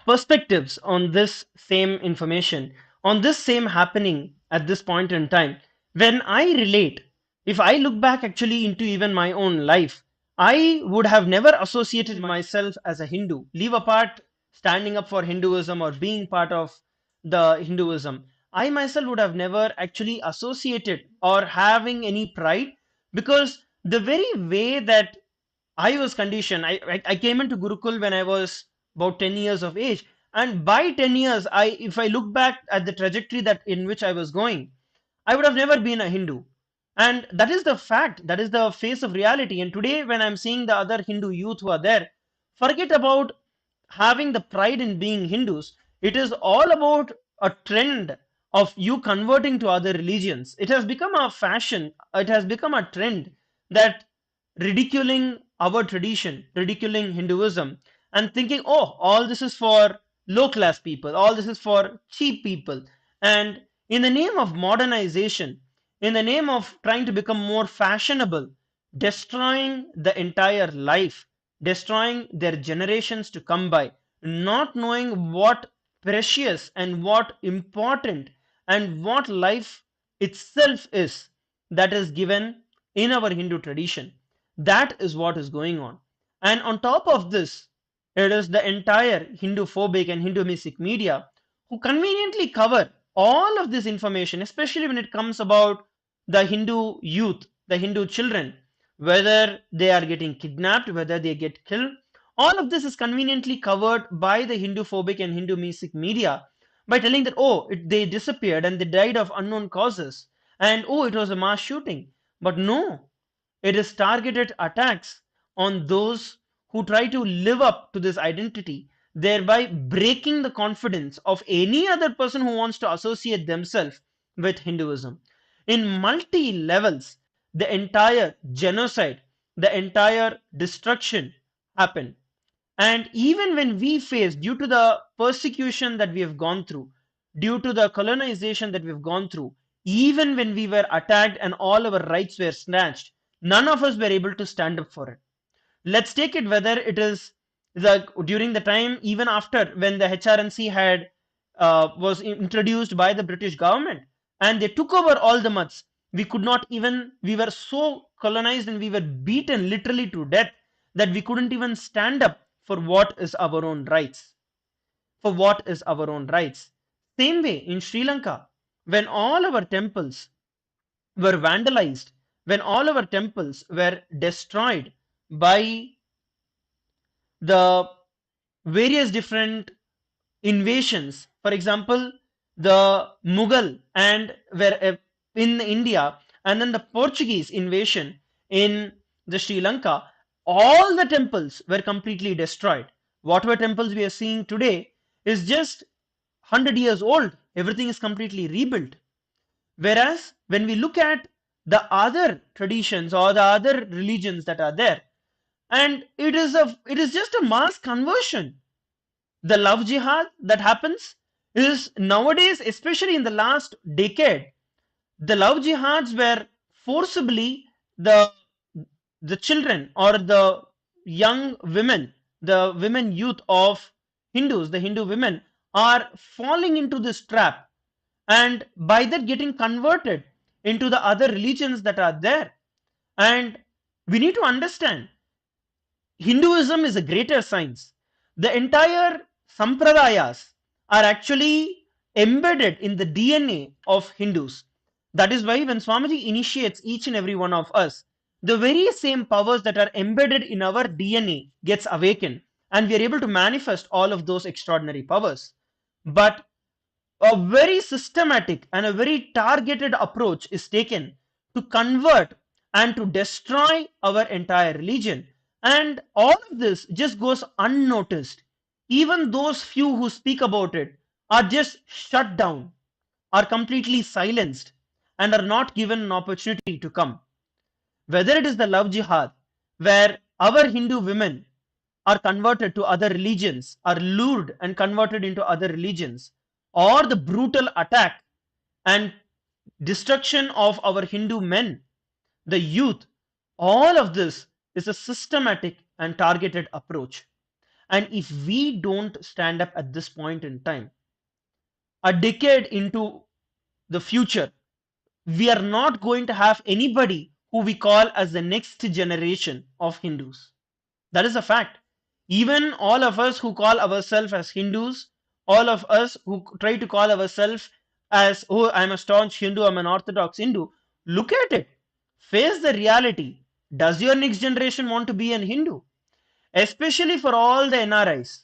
perspectives on this same information, on this same happening at this point in time. When I relate, if I look back actually into even my own life, I would have never associated myself as a Hindu. Leave apart standing up for Hinduism or being part of the Hinduism. I myself would have never actually associated or having any pride, because the very way that I was conditioned. I came into Gurukul when I was about 10 years of age. And by 10 years, if I look back at the trajectory that in which I was going, I would have never been a Hindu. And that is the fact, that is the face of reality. And today, when I'm seeing the other Hindu youth who are there, forget about having the pride in being Hindus. It is all about a trend of you converting to other religions. It has become a fashion, it has become a trend that ridiculing our tradition, ridiculing Hinduism, and thinking, oh, all this is for low class people, all this is for cheap people. And in the name of modernization, in the name of trying to become more fashionable, destroying the entire life, destroying their generations to come by, not knowing what precious and what important and what life itself is that is given in our Hindu tradition. That is what is going on. And on top of this, it is the entire Hindu phobic and Hindu mystic media who conveniently cover all of this information, especially when it comes about the Hindu youth, the Hindu children, whether they are getting kidnapped, whether they get killed, all of this is conveniently covered by the Hindu phobic and Hindu music media by telling that, oh, they disappeared and they died of unknown causes, and oh, it was a mass shooting. But no, it is targeted attacks on those who try to live up to this identity, thereby breaking the confidence of any other person who wants to associate themselves with Hinduism. In multi levels, the entire genocide, the entire destruction happened. And even when we face, due to the persecution that we have gone through, due to the colonization that we've gone through, even when we were attacked and all our rights were snatched, none of us were able to stand up for it. Let's take it whether it is during the time, even after when the HRNC had was introduced by the British government and they took over all the mutts. We could not even, we were so colonized and we were beaten literally to death that we couldn't even stand up for what is our own rights. For what is our own rights. Same way in Sri Lanka, when all our temples were vandalized, when all our temples were destroyed by the various different invasions. For example, the Mughal and were in India, and then the Portuguese invasion in the Sri Lanka. All the temples were completely destroyed. Whatever temples we are seeing today is just 100 years old. Everything is completely rebuilt. Whereas when we look at the other traditions or the other religions that are there, and it is just a mass conversion. The love jihad that happens is nowadays, especially in the last decade, the love jihads were forcibly the the children or the young women, the women youth of Hindus, the Hindu women are falling into this trap and by that getting converted into the other religions that are there. And we need to understand Hinduism is a greater science. The entire sampradayas are actually embedded in the DNA of Hindus. That is why when Swamiji initiates each and every one of us, the very same powers that are embedded in our DNA gets awakened and we are able to manifest all of those extraordinary powers. But a very systematic and a very targeted approach is taken to convert and to destroy our entire religion. And all of this just goes unnoticed. Even those few who speak about it are just shut down, are completely silenced, and are not given an opportunity to come. Whether it is the love jihad, where our Hindu women are converted to other religions, are lured and converted into other religions, or the brutal attack and destruction of our Hindu men, the youth, all of this is a systematic and targeted approach. And if we don't stand up at this point in time, a decade into the future, we are not going to have anybody who we call as the next generation of Hindus. That is a fact. Even all of us who call ourselves as Hindus, all of us who try to call ourselves as, oh, I'm a staunch Hindu, I'm an orthodox Hindu, look at it. Face the reality. Does your next generation want to be an Hindu? Especially for all the NRIs,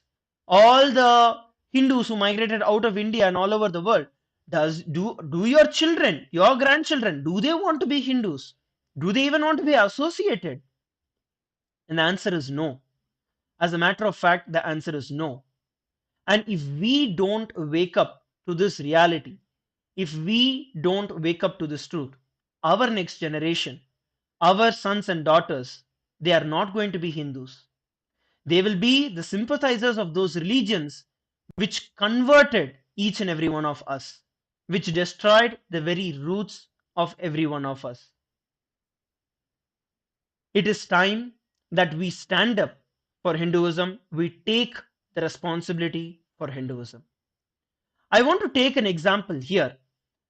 all the Hindus who migrated out of India and all over the world. Do your children, your grandchildren, do they want to be Hindus? Do they even want to be associated? And the answer is no. As a matter of fact, the answer is no. And if we don't wake up to this reality, if we don't wake up to this truth, our next generation, our sons and daughters, they are not going to be Hindus. They will be the sympathizers of those religions which converted each and every one of us, which destroyed the very roots of every one of us. It is time that we stand up for Hinduism, we take the responsibility for Hinduism. I want to take an example here.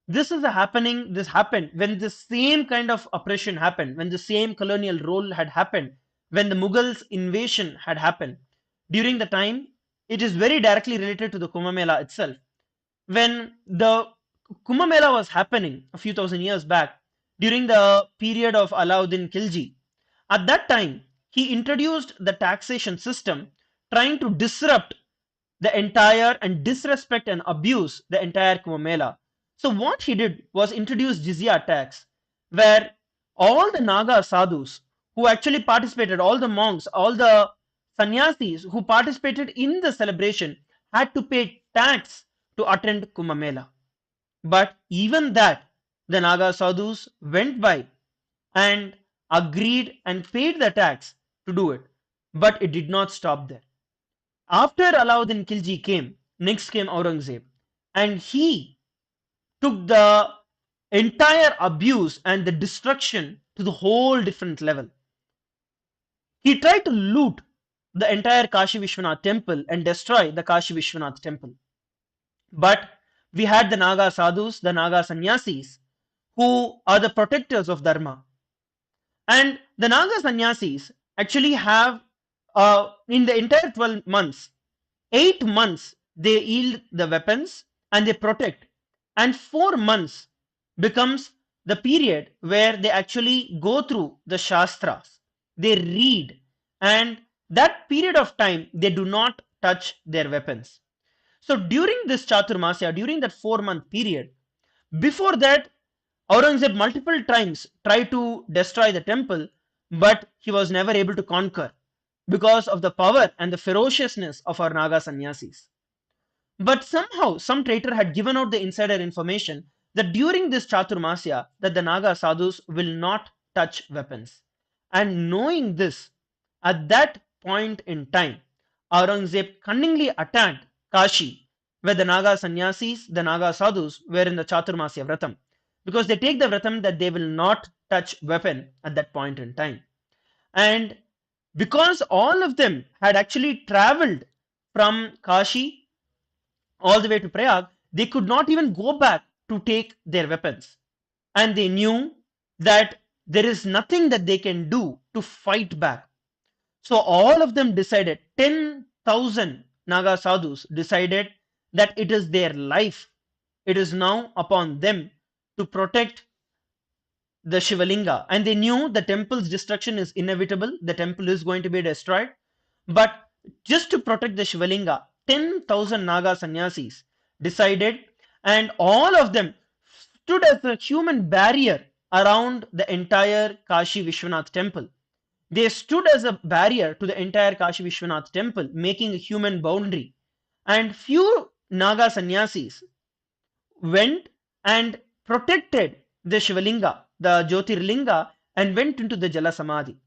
This happened when the same kind of oppression happened, when the same colonial role had happened, when the Mughals invasion had happened. During the time, it is very directly related to the Kumbha Mela itself. When the Kumbha Mela was happening a few thousand years back during the period of Alauddin Khilji. At that time, he introduced the taxation system, trying to disrupt the entire and disrespect and abuse the entire Kumbh Mela. So what he did was introduce jizya tax, where all the Naga sadhus who actually participated, all the monks, all the sannyasis who participated in the celebration had to pay tax to attend Kumbh Mela. But even that, the Naga sadhus went by and agreed and paid the tax to do it. But it did not stop there. After Alauddin Khilji came, next came Aurangzeb, and he took the entire abuse and the destruction to the whole different level. He tried to loot the entire Kashi Vishwanath temple and destroy the Kashi Vishwanath temple. But we had the Naga sadhus, the Naga sannyasis, who are the protectors of Dharma. And the Naga sannyasis actually have, in the entire 12 months, 8 months they yield the weapons and they protect, and 4 months becomes the period where they actually go through the Shastras. They read, and that period of time they do not touch their weapons. So during this Chaturmasya, during that 4-month period, before that, Aurangzeb multiple times tried to destroy the temple, but he was never able to conquer because of the power and the ferociousness of our Naga sannyasis. But somehow, some traitor had given out the insider information that during this Chaturmasya, that the Naga sadhus will not touch weapons. And knowing this, at that point in time, Aurangzeb cunningly attacked Kashi, where the Naga sannyasis, the Naga sadhus, were in the Chaturmasya Vratam, because they take the Vratam that they will not touch weapon at that point in time. And because all of them had actually traveled from Kashi all the way to Prayag, they could not even go back to take their weapons. And they knew that there is nothing that they can do to fight back. So all of them decided, 10,000 Naga sadhus decided that it is their life. It is now upon them to protect the Shivalinga. And they knew the temple's destruction is inevitable. The temple is going to be destroyed. But just to protect the Shivalinga, 10,000 Naga sannyasis decided, and all of them stood as a human barrier around the entire Kashi Vishwanath temple. They stood as a barrier to the entire Kashi Vishwanath temple, making a human boundary. And few Naga sannyasis went and protected the Shivalinga, the Jyotirlinga, and went into the Jala Samadhi.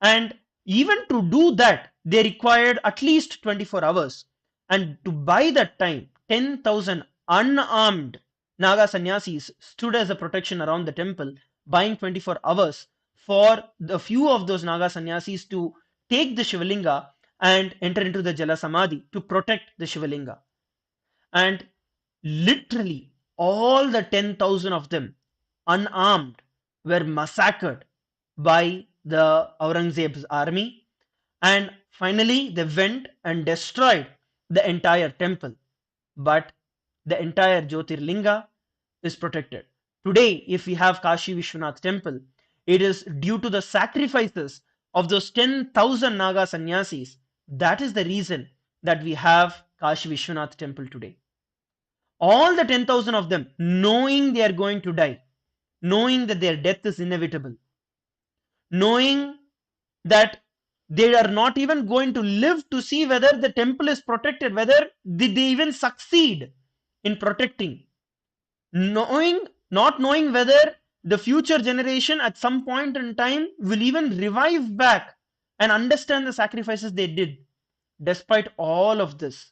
And even to do that, they required at least 24 hours. And to buy that time, 10,000 unarmed Naga sannyasis stood as a protection around the temple, buying 24 hours for the few of those Naga sannyasis to take the Shivalinga and enter into the Jala Samadhi to protect the Shivalinga. And literally, all the 10,000 of them, unarmed, were massacred by the Aurangzeb's army, and finally they went and destroyed the entire temple. But the entire Jyotirlinga is protected. Today, if we have Kashi Vishwanath temple, it is due to the sacrifices of those 10,000 Naga sannyasis. That is the reason that we have Kashi Vishwanath temple today. All the 10,000 of them, knowing they are going to die, knowing that their death is inevitable, knowing that they are not even going to live to see whether the temple is protected, whether did they even succeed in protecting, not knowing whether the future generation at some point in time will even revive back and understand the sacrifices they did. Despite all of this,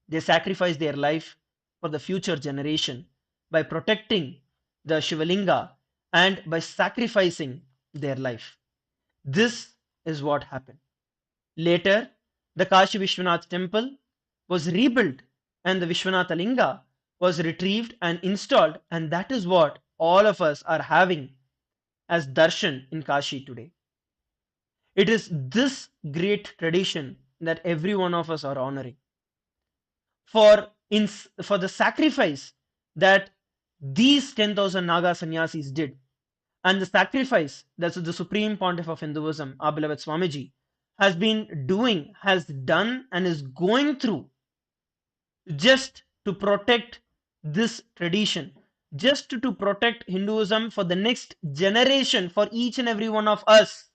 they sacrificed their life for the future generation by protecting the Shivalinga and by sacrificing their life. This is what happened. Later, the Kashi Vishwanath temple was rebuilt and the Vishwanatha Linga was retrieved and installed, and that is what all of us are having as darshan in Kashi today. It is this great tradition that every one of us are honoring. For the sacrifice that these 10,000 Naga sannyasis did, and the sacrifice that the Supreme Pontiff of Hinduism, our beloved Swamiji, has been doing, has done, and is going through just to protect this tradition, just to protect Hinduism for the next generation, for each and every one of us.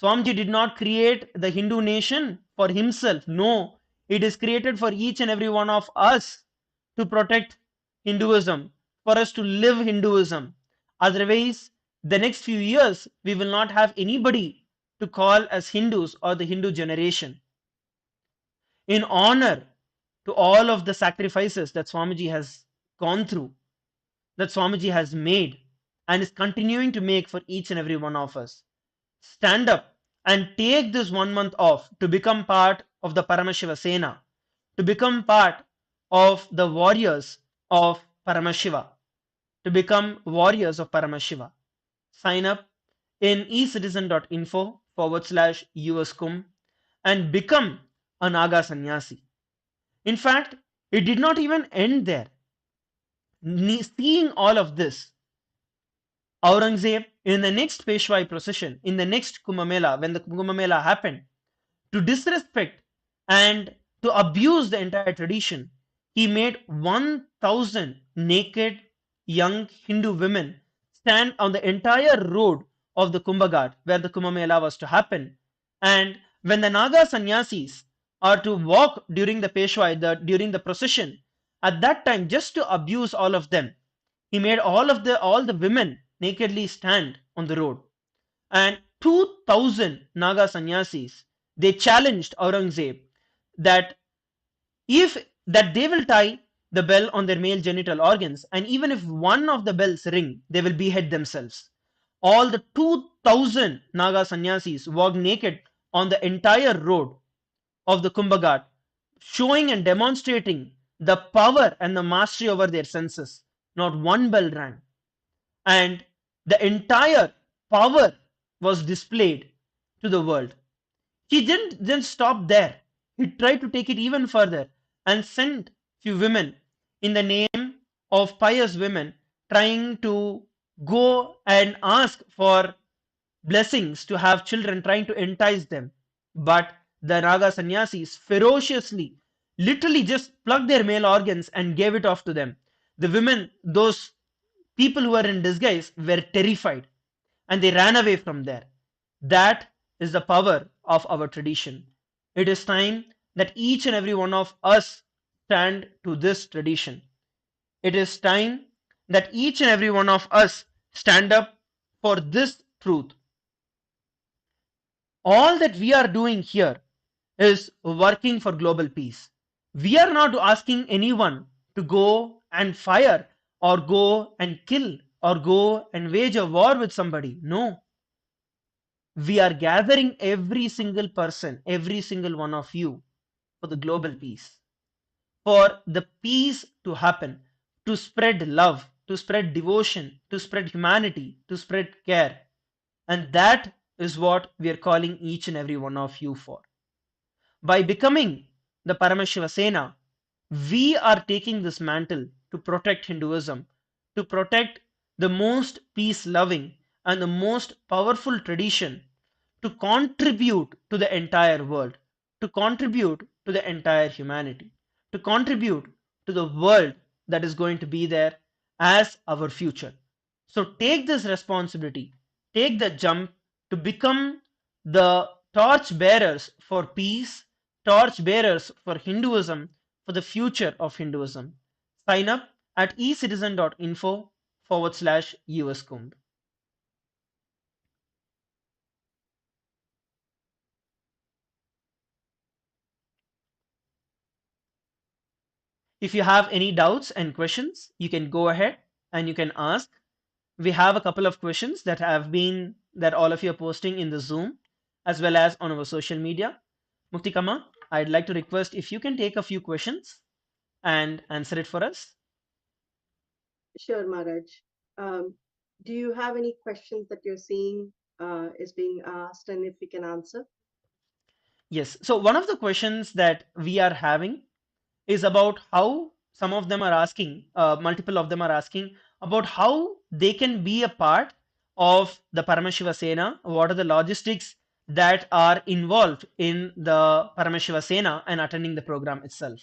Swamiji did not create the Hindu nation for himself. No, it is created for each and every one of us to protect Hinduism, for us to live Hinduism. Otherwise, the next few years, we will not have anybody to call as Hindus or the Hindu generation. In honor to all of the sacrifices that Swamiji has gone through, that Swamiji has made, and is continuing to make for each and every one of us, stand up and take this 1 month off to become part of the Paramashiva Sena, to become part of the warriors of Paramashiva, to become warriors of Paramashiva. Sign up in ecitizen.info/US Kumbh and become a Naga Sannyasi. In fact, it did not even end there. Seeing all of this, Aurangzeb, in the next Peshwai procession, in the next Kumbha Mela, when the Kumbha Mela happened, to disrespect and to abuse the entire tradition, he made 1,000 naked young Hindu women stand on the entire road of the Kumbha Ghat where the Kumbha Mela was to happen. And when the Naga sannyasis are to walk during the Peshwai, during the procession, at that time, just to abuse all of them, he made all the women nakedly stand on the road. And 2,000 Naga sannyasis, they challenged Aurangzeb that if that they will tie the bell on their male genital organs, and even if one of the bells ring, they will behead themselves. All the 2,000 Naga sannyasis walked naked on the entire road of the Kumbha Ghat, showing and demonstrating the power and the mastery over their senses. Not one bell rang, and the entire power was displayed to the world. He didn't stop there. He tried to take it even further and sent few women in the name of pious women trying to go and ask for blessings to have children, trying to entice them. But the Naga sannyasis ferociously, literally just plucked their male organs and gave it off to them. The women, those people who were in disguise, were terrified and they ran away from there. That is the power of our tradition. It is time that each and every one of us stand to this tradition. It is time that each and every one of us stand up for this truth. All that we are doing here is working for global peace. We are not asking anyone to go and fire or go and kill or go and wage a war with somebody. No. We are gathering every single person, every single one of you for the global peace, for the peace to happen, to spread love, to spread devotion, to spread humanity, to spread care. And that is what we are calling each and every one of you for. By becoming the Paramashiva Sena, we are taking this mantle to protect Hinduism, to protect the most peace loving and the most powerful tradition, to contribute to the entire world, to contribute to the entire humanity, to contribute to the world that is going to be there as our future. So take this responsibility, take the jump to become the torch bearers for peace, torch bearers for Hinduism, for the future of Hinduism. Sign up at ecitizen.info/US Kumbh. If you have any doubts and questions, you can go ahead and you can ask. We have a couple of questions that all of you are posting in the Zoom as well as on our social media. Muktikama, I'd like to request if you can take a few questions and answer it for us. Sure, Maharaj. Um, do you have any questions that you're seeing is being asked, and if we can answer? Yes. So one of the questions that we are having is about how some of them are asking, multiple of them are asking about how they can be a part of the Paramashiva Sena. What are the logistics that are involved in the Paramashiva Sena and attending the program itself?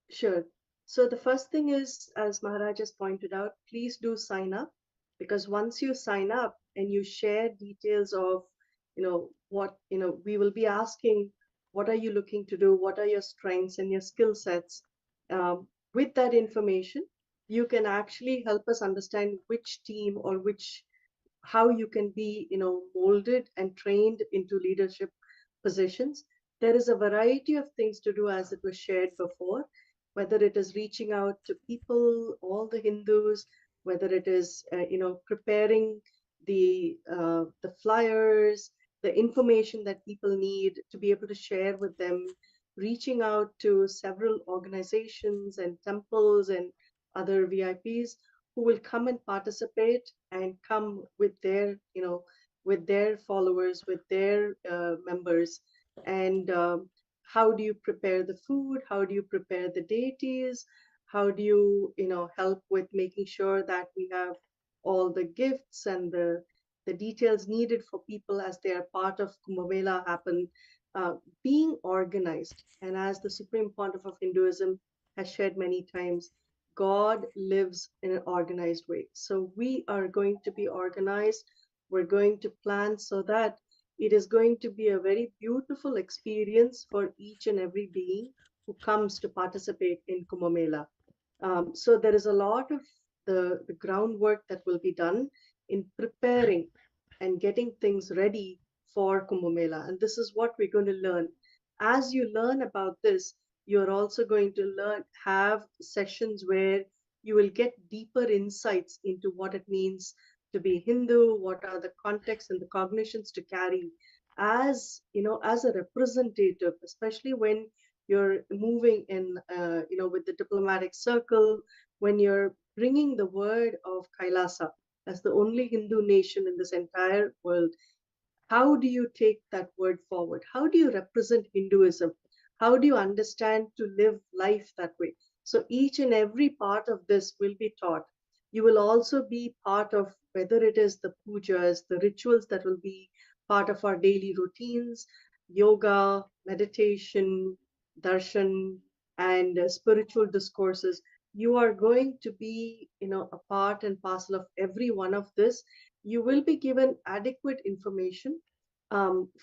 Sure. So the first thing is, as Maharaj has pointed out, please do sign up, because once you sign up and you share details of, what, we will be asking, what are you looking to do? What are your strengths and your skill sets? With that information, you can actually help us understand which team or which how you can be molded and trained into leadership positions. There is a variety of things to do, as it was shared before, whether it is reaching out to people, all the Hindus, whether it is preparing the flyers, the information that people need to be able to share with them, reaching out to several organizations and temples and other VIPs who will come and participate and come with their with their followers, with their members. And how do you prepare the food? How do you prepare the deities? How do you help with making sure that we have all the gifts and the details needed for people as they are part of Kumbha Mela happen, being organized. And as the Supreme Pontiff of Hinduism has shared many times, God lives in an organized way. So we are going to be organized. We're going to plan so that it is going to be a very beautiful experience for each and every being who comes to participate in Kumbh Mela. So there is a lot of the groundwork that will be done in preparing and getting things ready for Kumbh Mela. And this is what we're going to learn. As you learn about this, you're also going to have sessions where you will get deeper insights into what it means to be Hindu, what are the contexts and the cognitions to carry as, as a representative, especially when you're moving in, with the diplomatic circle, when you're bringing the word of Kailasa as the only Hindu nation in this entire world. How do you take that word forward? How do you represent Hinduism? How do you understand to live life that way? So each and every part of this will be taught. You will also be part of, whether it is the pujas, the rituals that will be part of our daily routines, yoga, meditation, darshan, and spiritual discourses. You are going to be, a part and parcel of every one of this. You will be given adequate information.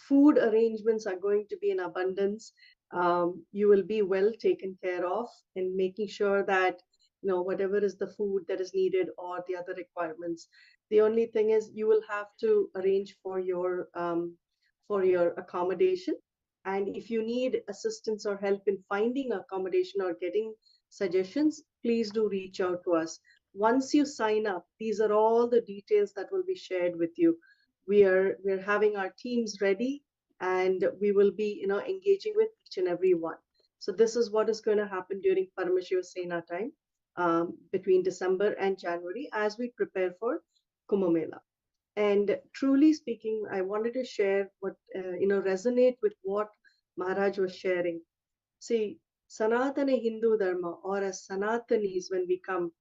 Food arrangements are going to be in abundance. You will be well taken care of in making sure that whatever is the food that is needed or the other requirements. The only thing is you will have to arrange for your accommodation. And if you need assistance or help in finding accommodation or getting suggestions, please do reach out to us. Once you sign up, these are all the details that will be shared with you. We're having our teams ready, and we will be engaging with each and every one. So this is what is going to happen during Paramashiva Sena time, between December and January, as we prepare for Kumbh Mela. And truly speaking, I wanted to share what resonate with what Maharaj was sharing. See, Sanatana Hindu Dharma, or as Sanatanis, when we come,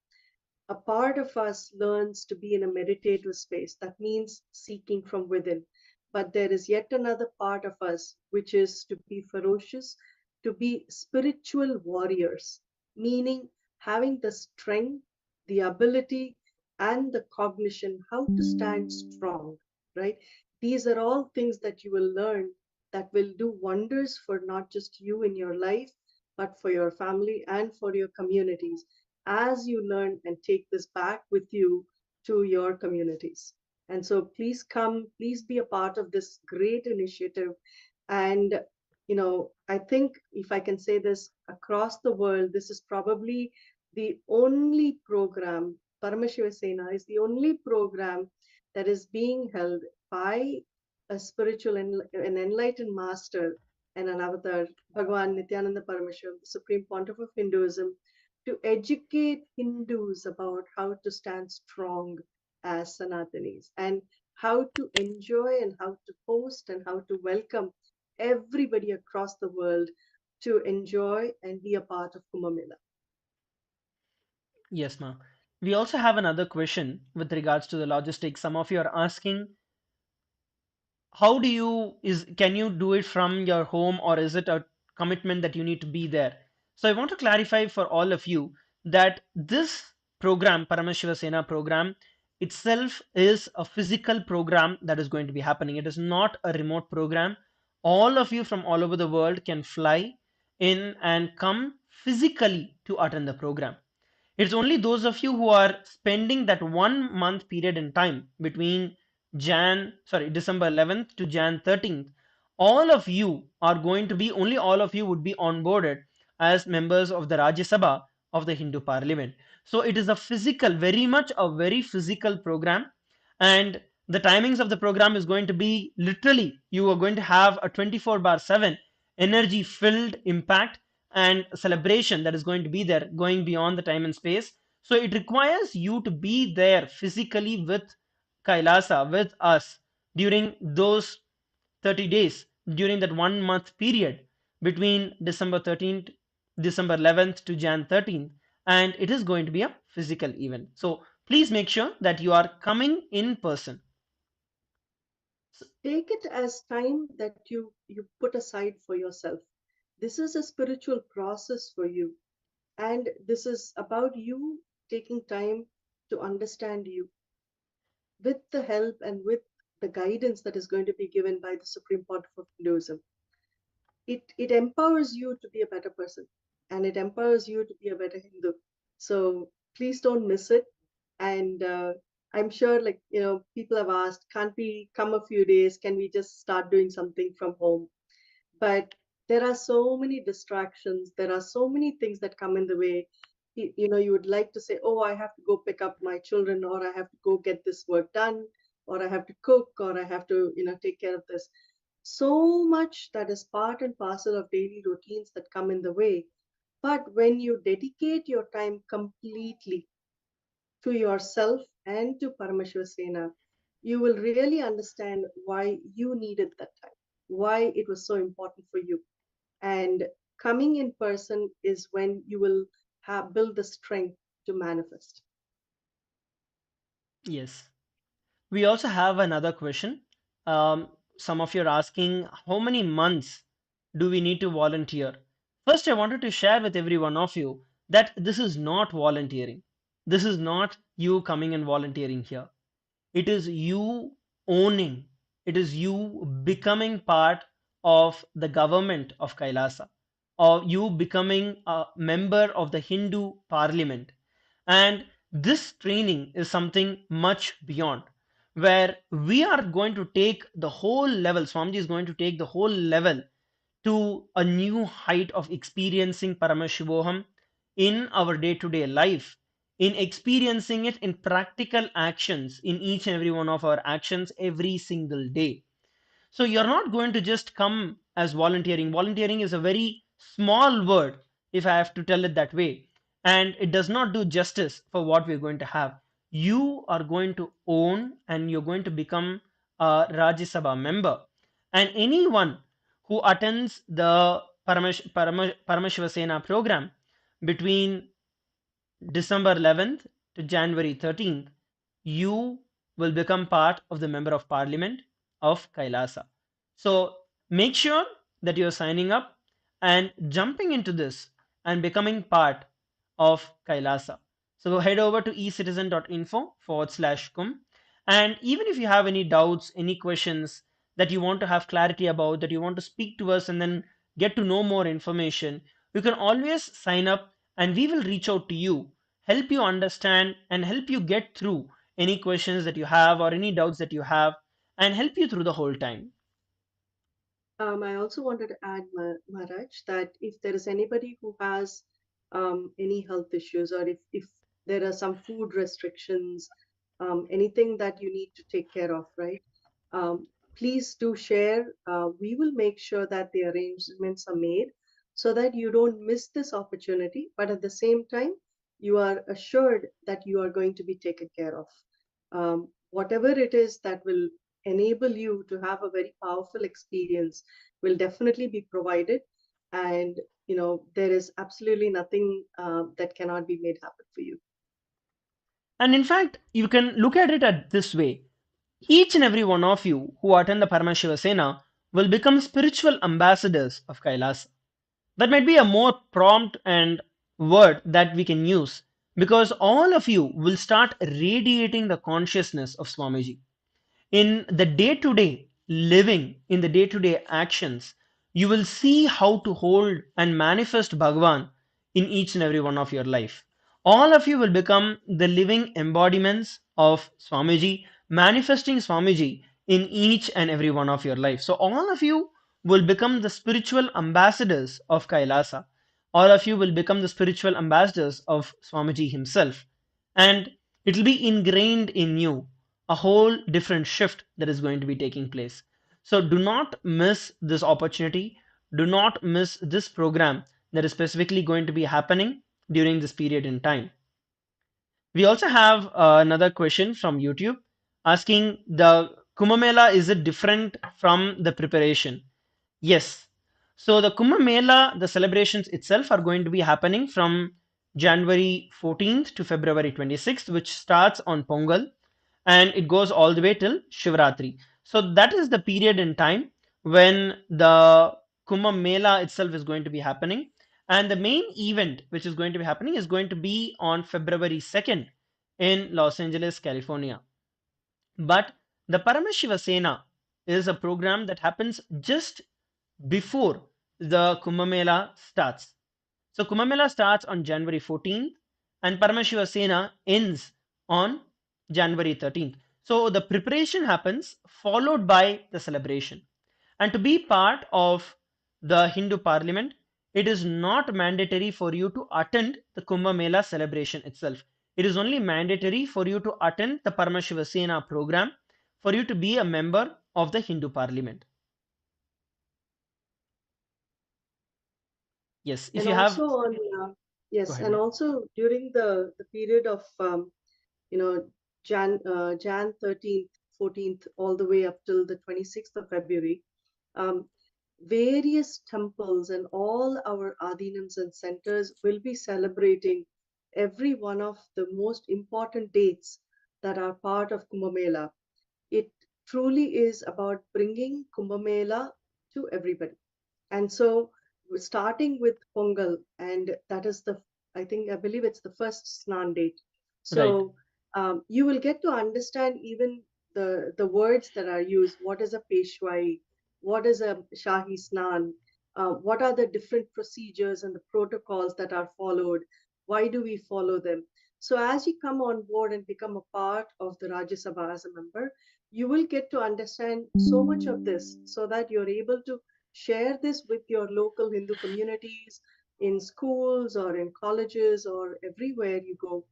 a part of us learns to be in a meditative space. That means seeking from within. But there is yet another part of us, which is to be ferocious, to be spiritual warriors, meaning having the strength, the ability, and the cognition how to stand strong, right? These are all things that you will learn that will do wonders for not just you in your life, but for your family and for your communities, as you learn and take this back with you to your communities. And so please come, please be a part of this great initiative. And, I think if I can say this, across the world, this is probably the only program, Paramashiva Sena is the only program that is being held by a spiritual and an enlightened master and an avatar, Bhagavan Nithyananda Paramashiva, the Supreme Pontiff of Hinduism, to educate Hindus about how to stand strong as Sanatanis, and how to enjoy and how to host and how to welcome everybody across the world to enjoy and be a part of Kumbh Mela. Yes, ma'am. We also have another question with regards to the logistics. Some of you are asking, how do you is can you do it from your home, or is it a commitment that you need to be there? So I want to clarify for all of you that this program, Paramashiva Sena program, itself is a physical program that is going to be happening. It is not a remote program. All of you from all over the world can fly in and come physically to attend the program. It's only those of you who are spending that 1 month period in time between December 11th to Jan 13th. All of you are going to be, only all of you would be onboarded as members of the Rajya Sabha of the Hindu Parliament. So it is a physical, very much a very physical program. And the timings of the program is going to be literally, you are going to have a 24 bar 7 energy filled impact and celebration that is going to be there, going beyond the time and space. So it requires you to be there physically with Kailasa, with us, during those 30 days, during that 1 month period between December 13th, December 11th to Jan 13th. And it is going to be a physical event. So please make sure that you are coming in person. Take it as time that you put aside for yourself. This is a spiritual process for you, and this is about you taking time to understand you with the help and with the guidance that is going to be given by the Supreme Pontiff of Hinduism. It empowers you to be a better person, and it empowers you to be a better Hindu. So please don't miss it. And I'm sure, like, people have asked, can't we come a few days? Can we just start doing something from home? But there are so many distractions, there are so many things that come in the way. You would like to say, oh, I have to go pick up my children, or I have to go get this work done, or I have to cook, or I have to take care of this. So much that is part and parcel of daily routines that come in the way. But when you dedicate your time completely to yourself and to Paramashiva Sena, you will really understand why you needed that time, why it was so important for you. And coming in person is when you will have build the strength to manifest. Yes. We also have another question. Some of you are asking, how many months do we need to volunteer? First, I wanted to share with every one of you that this is not volunteering. This is not you coming and volunteering here. It is you owning, it is you becoming part of the government of Kailasa, or you becoming a member of the Hindu parliament. And this training is something much beyond, where we are going to take the whole level. Swamiji is going to take the whole level to a new height of experiencing Paramashivoham in our day to day life, in experiencing it in practical actions, in each and every one of our actions every single day. So you're not going to just come as volunteering. Volunteering is a very small word, if I have to tell it that way. And it does not do justice for what we're going to have. You are going to own and you're going to become a Rajya Sabha member. And anyone who attends the Paramashiva Sena program between December 11th to January 13th, you will become part of the Member of Parliament of Kailasa. So make sure that you're signing up and jumping into this and becoming part of Kailasa. So head over to ecitizen.info/kum. And even if you have any doubts, any questions that you want to have clarity about, that you want to speak to us and then get to know more information, you can always sign up and we will reach out to you, help you understand and help you get through any questions that you have or any doubts that you have, and help you through the whole time. I also wanted to add, Maharaj, that if there is anybody who has any health issues, or if there are some food restrictions, anything that you need to take care of, right? Please do share. We will make sure that the arrangements are made so that you don't miss this opportunity, but at the same time, you are assured that you are going to be taken care of. Whatever it is that will enable you to have a very powerful experience will definitely be provided. And there is absolutely nothing that cannot be made happen for you. And in fact, you can look at it at this way. Each and every one of you who attend the Paramashiva Sena will become spiritual ambassadors of Kailasa. That might be a more prompt and word that we can use, because all of you will start radiating the consciousness of Swamiji in the day to day living, in the day to day actions. You will see how to hold and manifest Bhagwan in each and every one of your life. All of you will become the living embodiments of Swamiji, manifesting Swamiji in each and every one of your life. So all of you will become the spiritual ambassadors of Kailasa. All of you will become the spiritual ambassadors of Swamiji himself. And it will be ingrained in you, a whole different shift that is going to be taking place. So do not miss this opportunity. Do not miss this program that is specifically going to be happening during this period in time. We also have another question from YouTube asking, the Kumbh Mela, is it different from the preparation? Yes. So the Kumbh Mela, the celebrations itself are going to be happening from January 14th to February 26th, which starts on Pongal and it goes all the way till Shivratri. So that is the period in time when the Kumbh Mela itself is going to be happening. And the main event which is going to be happening is going to be on February 2nd in Los Angeles, California. But the Paramashiva Sena is a program that happens just before the Kumbh Mela starts. So Kumbh Mela starts on January 14th and Paramashiva Sena ends on January 13th. So the preparation happens followed by the celebration. And to be part of the Hindu Parliament, it is not mandatory for you to attend the Kumbh Mela celebration itself. It is only mandatory for you to attend the Paramashiva Sena program for you to be a member of the Hindu Parliament. Yes, if And you have, also on go yes, ahead. and also during the period of you know Jan 13th, 14th, all the way up till the 26th of February, um, various temples and all our adinams and centers will be celebrating every one of the most important dates that are part of Kumbh Mela. It truly is about bringing Kumbh Mela to everybody. And so, starting with Pongal, and that is I believe it's the first Snan date. Right. So, you will get to understand even the words that are used. What is a Peshwai? What is a Shahi Snan? What are the different procedures and the protocols that are followed? Why do we follow them? So, as you come on board and become a part of the Rajya Sabha as a member, you will get to understand so much of this so that you're able to share this with your local Hindu communities in schools or in colleges or everywhere you go.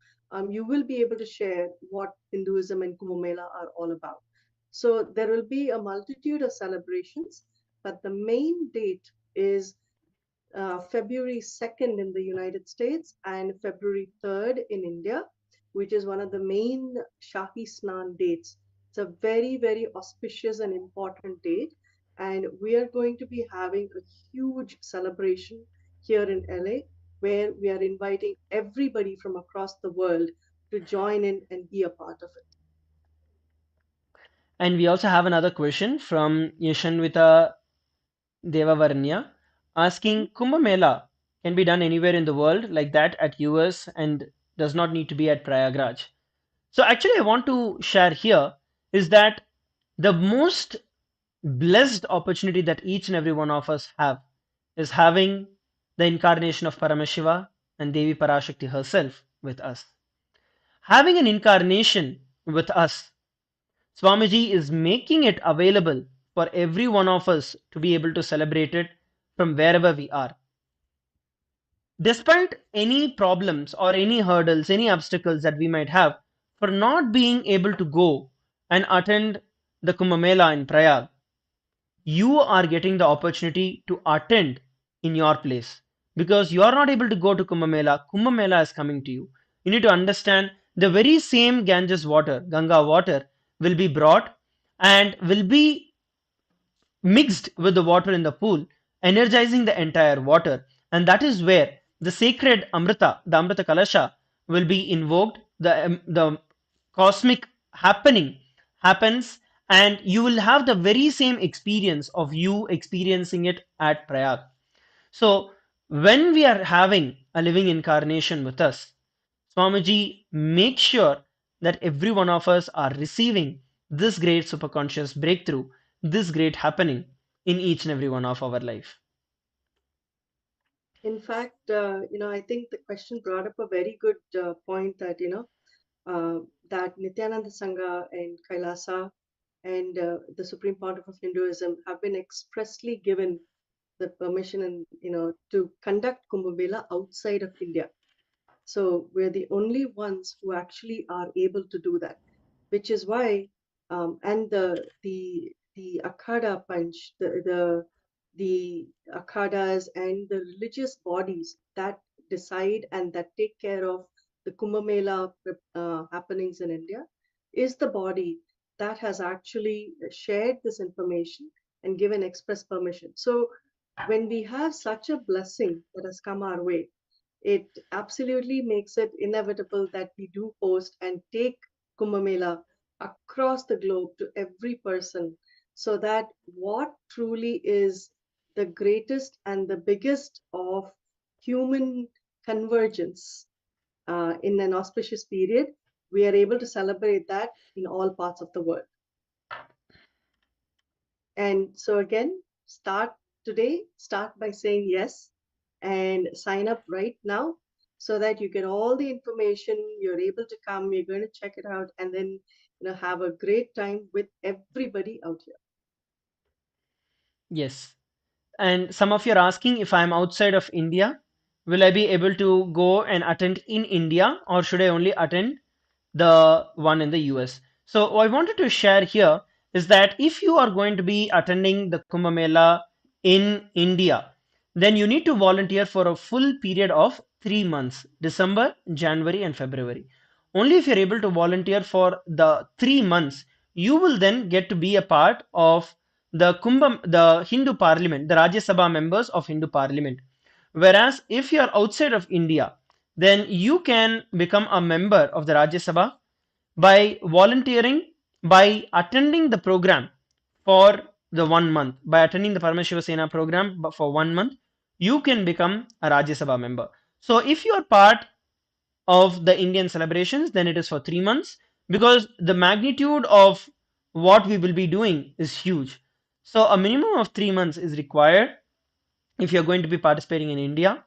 You will be able to share what Hinduism and Kumbh Mela are all about. So there will be a multitude of celebrations, but the main date is February 2nd in the United States and February 3rd in India, which is one of the main Shahi Snan dates. It's a very, very auspicious and important date. And we are going to be having a huge celebration here in LA where we are inviting everybody from across the world to join in and be a part of it. And we also have another question from Yashanvita Devavarnya asking, Kumbh Mela can be done anywhere in the world like that at US and does not need to be at Prayagraj. So actually I want to share here is that the most blessed opportunity that each and every one of us have is having the incarnation of Paramashiva and Devi Parashakti herself with us. Having an incarnation with us, Swamiji is making it available for every one of us to be able to celebrate it from wherever we are. Despite any problems or any hurdles, any obstacles that we might have for not being able to go and attend the Kumbh Mela in Prayag, you are getting the opportunity to attend in your place because you are not able to go to Kumbh Mela. Kumbh Mela is coming to you. You need to understand the very same Ganges water, Ganga water, will be brought and will be mixed with the water in the pool, energizing the entire water. And that is where the sacred Amrita, the Amrita Kalasha, will be invoked the cosmic happening happens, and you will have the very same experience of you experiencing it at Prayag. So when we are having a living incarnation with us, Swamiji makes sure that every one of us are receiving this great superconscious breakthrough, this great happening in each and every one of our life. In fact, I think the question brought up a very good point that, that Nithyananda Sangha and Kailasa and the Supreme Pontiff of Hinduism have been expressly given the permission and, to conduct Kumbha Mela outside of India. So we're the only ones who actually are able to do that, which is why, and the Akhada Panch, the Akhadas and the religious bodies that decide and that take care of the Kumbh Mela happenings in India, is the body that has actually shared this information and given express permission. So when we have such a blessing that has come our way, it absolutely makes it inevitable that we do post and take Kumbh Mela across the globe to every person, so that what truly is the greatest and the biggest of human convergence in an auspicious period, we are able to celebrate that in all parts of the world. And so again, start today, start by saying yes and sign up right now so that you get all the information, you're able to come, you're going to check it out, and then have a great time with everybody out here. Yes. And some of you are asking, if I'm outside of India, will I be able to go and attend in India, or should I only attend the one in the US? So what I wanted to share here is that if you are going to be attending the Kumbh Mela in India, then you need to volunteer for a full period of 3 months, December, January, and February. Only if you're able to volunteer for the 3 months, you will then get to be a part of the Hindu Parliament, the Rajya Sabha members of Hindu Parliament. Whereas if you are outside of India, then you can become a member of the Rajya Sabha by volunteering, by attending the program for the 1 month. By attending the Paramashiva Sena program for 1 month, you can become a Rajya Sabha member. So if you are part of the Indian celebrations, then it is for 3 months, because the magnitude of what we will be doing is huge. So a minimum of 3 months is required if you're going to be participating in India.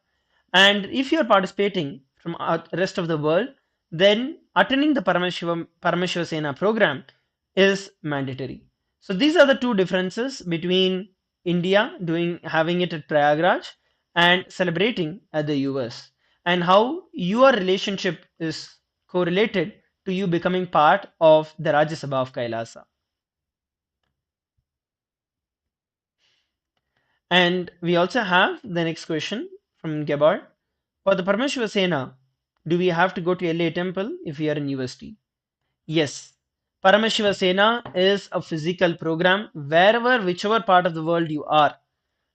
And if you're participating from rest of the world, then attending the Paramashiva Sena program is mandatory. So these are the two differences between India having it at Prayagraj and celebrating at the US, and how your relationship is correlated to you becoming part of the Rajya Sabha of Kailasa. And we also have the next question from Gebhard. For the Paramashiva Sena, do we have to go to LA temple if we are in UST? Yes. Paramashiva Sena is a physical program wherever, whichever part of the world you are.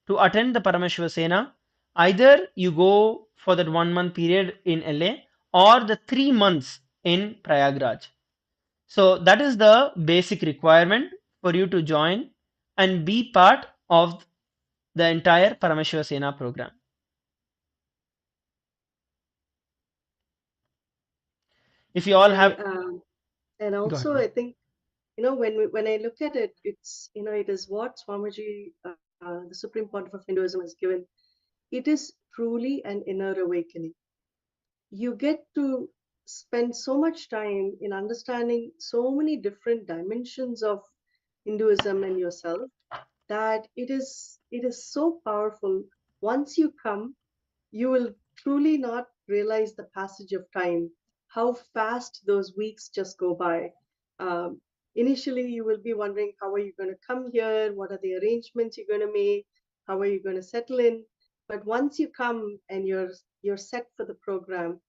To attend the Paramashiva Sena, either you go for that 1 month period in LA or the 3 months in Prayagraj. So that is the basic requirement for you to join and be part of the entire Paramashiva Sena program. If you all have, And go also, ahead. I think, when I look at it, it's, it is what Swamiji, the Supreme Pontiff of Hinduism, has given. It is truly an inner awakening. You get to spend so much time in understanding so many different dimensions of Hinduism and yourself, that it is so powerful. Once you come, you will truly not realize the passage of time, how fast those weeks just go by. Initially, you will be wondering, how are you going to come here? What are the arrangements you're going to make? How are you going to settle in? But once you come and you're set for the program,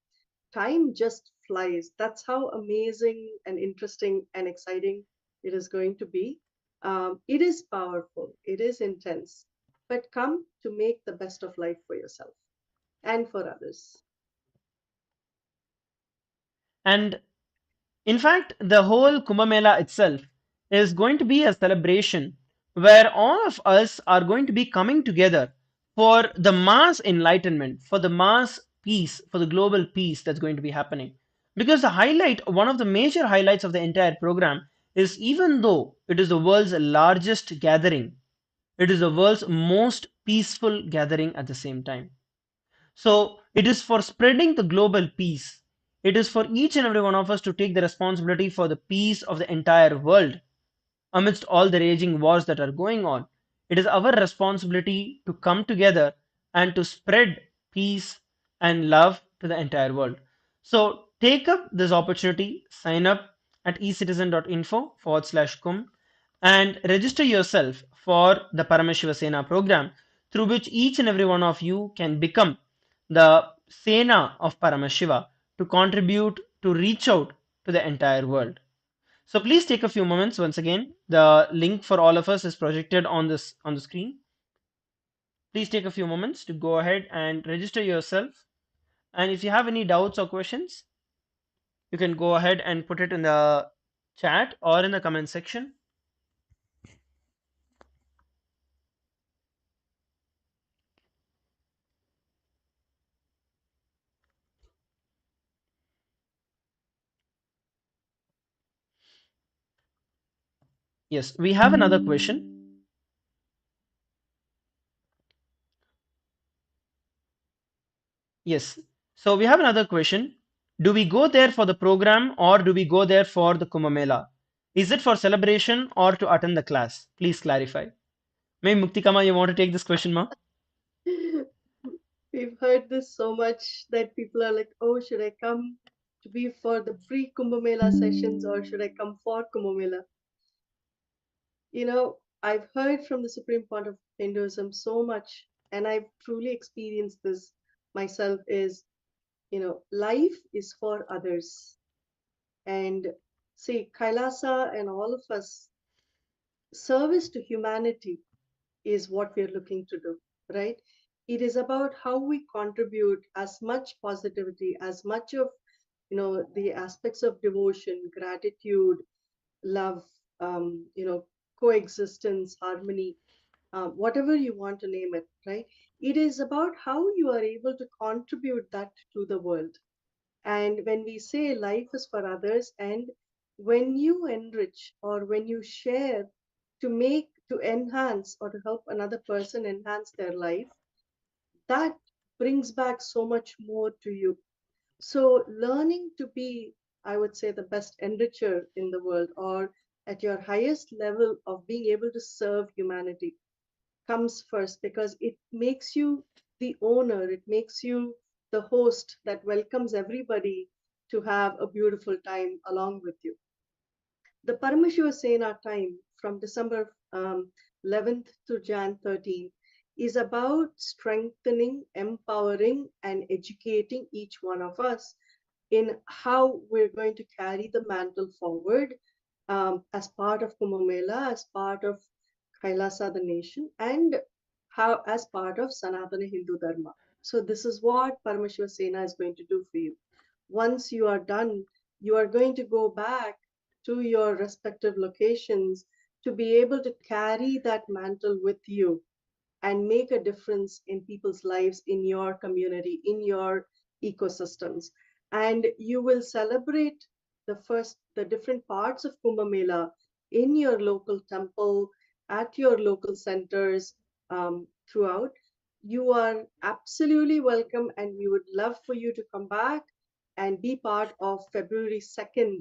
time just flies. That's how amazing and interesting and exciting it is going to be. It is powerful, it is intense, but come to make the best of life for yourself and for others. And in fact, the whole Kumbha Mela itself is going to be a celebration where all of us are going to be coming together for the mass enlightenment, for the mass peace, for the global peace that's going to be happening. Because one of the major highlights of the entire program is, even though it is the world's largest gathering, it is the world's most peaceful gathering at the same time. So it is for spreading the global peace. It is for each and every one of us to take the responsibility for the peace of the entire world amidst all the raging wars that are going on. It is our responsibility to come together and to spread peace and love to the entire world. So take up this opportunity, sign up at ecitizen.info/kum and register yourself for the Paramashiva Sena program, through which each and every one of you can become the Sena of Paramashiva to contribute to reach out to the entire world. So please take a few moments. Once again, the link for all of us is projected on the screen. Please take a few moments to go ahead and register yourself. And if you have any doubts or questions, you can go ahead and put it in the chat or in the comment section. Yes, we have another question. Yes, so we have another question. Do we go there for the program or do we go there for the Kumbh Mela? Is it for celebration or to attend the class? Please clarify. May Muktikama, you want to take this question, ma? We've heard this so much that people are like, oh, should I come to be for the pre-Kumbh Mela sessions or should I come for Kumbh Mela? You know, I've heard from the Supreme Court of Hinduism so much, and I've truly experienced this myself is, life is for others. And see, Kailasa and all of us, service to humanity is what we're looking to do, right? It is about how we contribute as much positivity, as much of, the aspects of devotion, gratitude, love, coexistence, harmony, whatever you want to name it, right? It is about how you are able to contribute that to the world. And when we say life is for others, and when you enrich or when you share to enhance or to help another person enhance their life, that brings back so much more to you. So, learning to be, I would say, the best enricher in the world or at your highest level of being able to serve humanity comes first because it makes you the owner, it makes you the host that welcomes everybody to have a beautiful time along with you. The Paramashiva Sena time from December 11th to Jan 13th is about strengthening, empowering, and educating each one of us in how we're going to carry the mantle forward as part of Kumbh Mela, as part of Kailasa, the nation, and how as part of Sanatana Hindu Dharma. So this is what Paramashiva Sena is going to do for you. Once you are done, you are going to go back to your respective locations to be able to carry that mantle with you and make a difference in people's lives, in your community, in your ecosystems. And you will celebrate the different parts of Kumbh Mela in your local temple, at your local centers throughout. You are absolutely welcome, and we would love for you to come back and be part of February 2nd,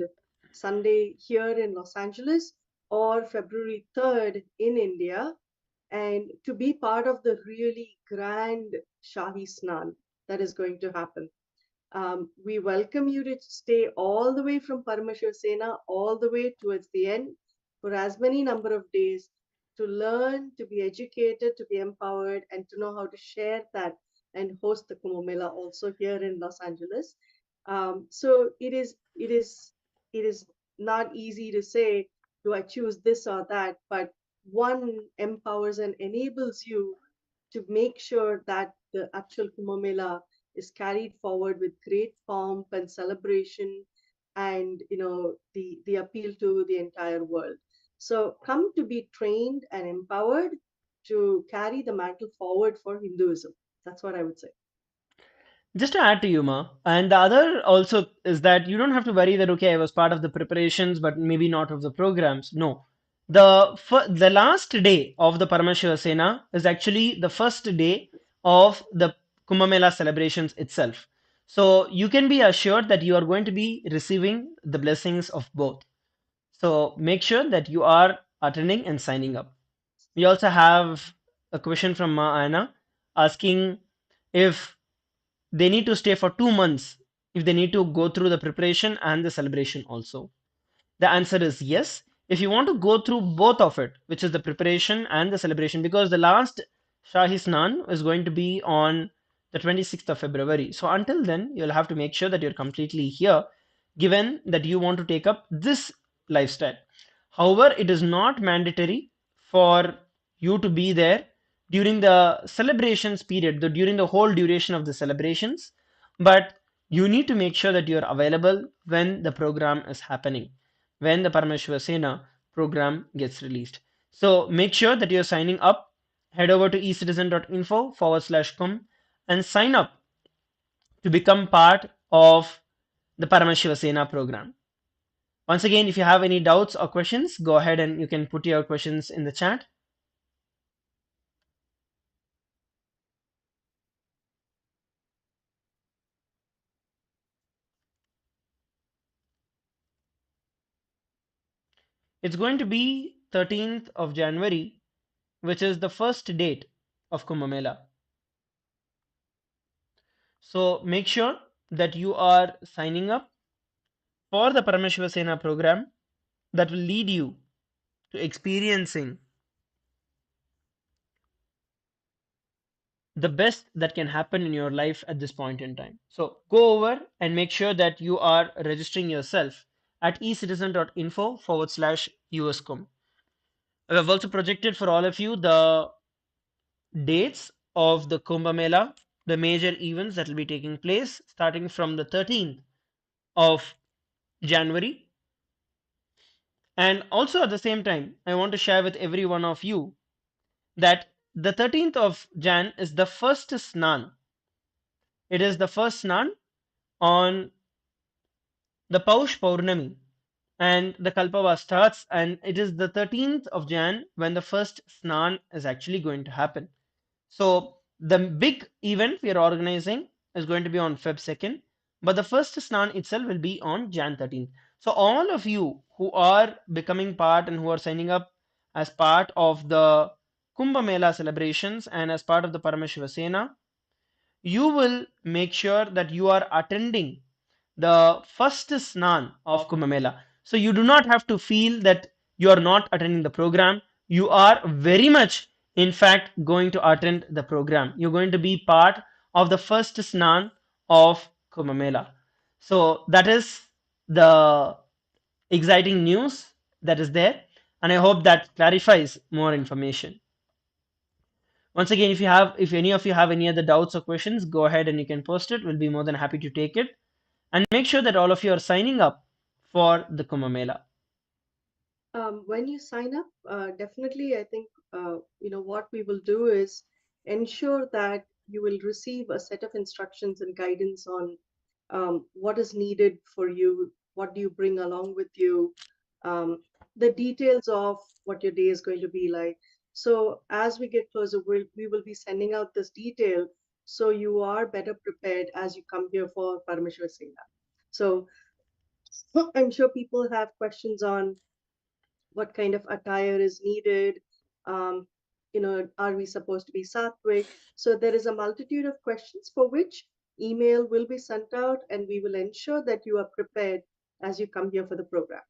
Sunday here in Los Angeles, or February 3rd in India, and to be part of the really grand Shahi Snan that is going to happen. We welcome you to stay all the way from Paramashiva Sena all the way towards the end for as many number of days to learn, to be educated, to be empowered, and to know how to share that and host the Kumbh Mela also here in Los Angeles. So it is not easy to say, do I choose this or that? But one empowers and enables you to make sure that the actual Kumbh Mela is carried forward with great pomp and celebration and the appeal to the entire world. So come to be trained and empowered to carry the mantle forward for Hinduism. That's what I would say. Just to add to you, Ma, and the other also is that you don't have to worry that okay, I was part of the preparations, but maybe not of the programs. No, the last day of the Paramashiva Sena is actually the first day of the Kumbha Mela celebrations itself. So you can be assured that you are going to be receiving the blessings of both. So make sure that you are attending and signing up. We also have a question from Ma Anna asking if they need to stay for 2 months if they need to go through the preparation and the celebration also. The answer is yes. If you want to go through both of it, which is the preparation and the celebration, because the last Shahi Snan is going to be on the 26th of February. So until then, you'll have to make sure that you're completely here, given that you want to take up this lifestyle. However, it is not mandatory for you to be there during the celebrations period, during the whole duration of the celebrations, but you need to make sure that you're available when the program is happening, when the Paramashiva Sena program gets released. So make sure that you're signing up. Head over to ecitizen.info/com and sign up to become part of the Paramashiva Sena program. Once again, if you have any doubts or questions, go ahead and you can put your questions in the chat. It's going to be 13th of January, which is the first date of Kumbh Mela. So make sure that you are signing up for the Paramashiva Sena program that will lead you to experiencing the best that can happen in your life at this point in time. So go over and make sure that you are registering yourself at ecitizen.info/USCOM. I have also projected for all of you the dates of the Kumbh Mela, the major events that will be taking place starting from the 13th of January. And also at the same time, I want to share with every one of you that the 13th of Jan is the first Snan. It is the first Snan on the Paush Paurnami, and the Kalpava starts, and it is the 13th of Jan when the first Snan is actually going to happen. So the big event we are organizing is going to be on Feb 2nd, but the first Snan itself will be on Jan 13th. So all of you who are becoming part and who are signing up as part of the Kumbha Mela celebrations and as part of the Paramashiva Sena, you will make sure that you are attending the first Snan of Kumbh Mela. So you do not have to feel that you are not attending the program. You are very much, in fact, going to attend the program. You're going to be part of the first Snan of Kumbh Mela. So that is the exciting news that is there, and I hope that clarifies more information. Once again, if any of you have any other doubts or questions, go ahead and you can post it. We'll be more than happy to take it. And make sure that all of you are signing up for the Kumbh Mela. When you sign up, definitely, I think what we will do is ensure that you will receive a set of instructions and guidance on what is needed for you, what do you bring along with you, the details of what your day is going to be like. So as we get closer, we will be sending out this detail so you are better prepared as you come here for Paramashiva Sena. So I'm sure people have questions on what kind of attire is needed. Um, are we supposed to be sattvic? So there is a multitude of questions for which email will be sent out, and we will ensure that you are prepared as you come here for the program.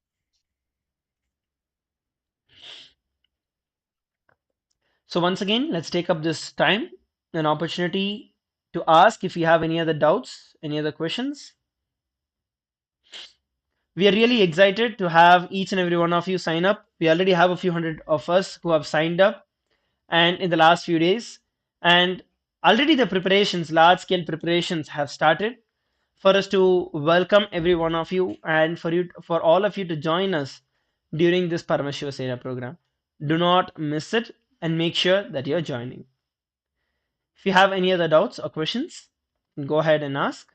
So once again, let's take up this time, an opportunity to ask if you have any other doubts, any other questions. We are really excited to have each and every one of you sign up. We already have a few hundred of us who have signed up and in the last few days, and already the preparations, large scale preparations have started. for us to welcome every one of you and for all of you to join us during this Paramashiva Sena program. Do not miss it and make sure that you're joining. If you have any other doubts or questions, go ahead and ask.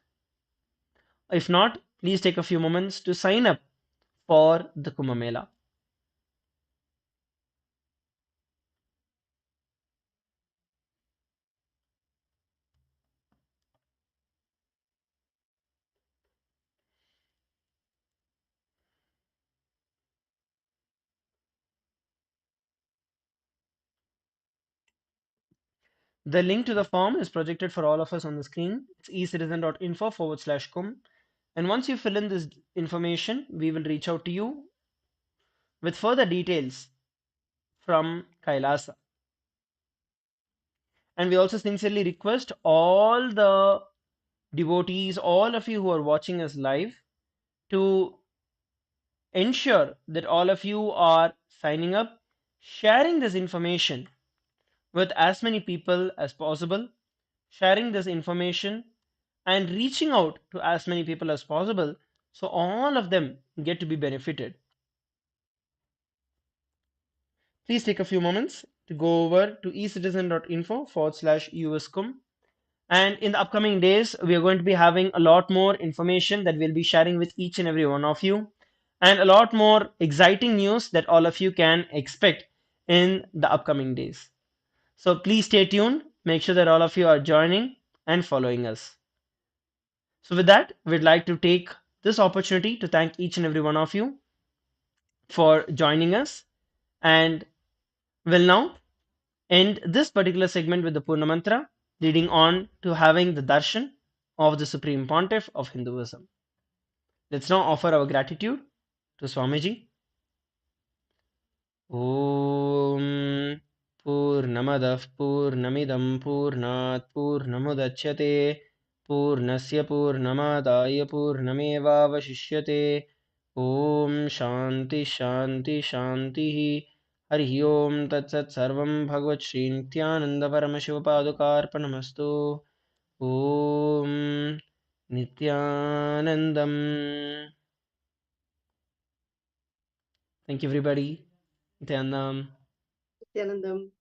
If not, please take a few moments to sign up for the Kumbha Mela. The link to the form is projected for all of us on the screen. It's ecitizen.info/kum. And once you fill in this information, we will reach out to you with further details from Kailasa. And we also sincerely request all the devotees, all of you who are watching us live, to ensure that all of you are signing up, sharing this information with as many people as possible, sharing this information and reaching out to as many people as possible so all of them get to be benefited. Please take a few moments to go over to ecitizen.info/uscum. And in the upcoming days, we are going to be having a lot more information that we'll be sharing with each and every one of you, and a lot more exciting news that all of you can expect in the upcoming days. So please stay tuned. Make sure that all of you are joining and following us. So with that, we'd like to take this opportunity to thank each and every one of you for joining us, and will now end this particular segment with the Purna Mantra, leading on to having the darshan of the Supreme Pontiff of Hinduism. Let's now offer our gratitude to Swamiji. Om Purnamadah Purnamidam Purnat Purnamudachyate Purnasya Purnamadaya Purnamevavashishyate Om Shanti Shanti Shanti Harihi Om Tat Sat Sarvam Bhagavad Shri Nithyananda Paramashiva Padukarpanamastu Om Nithyanandam. Thank you, everybody. Nithyanandam. Nityanandam.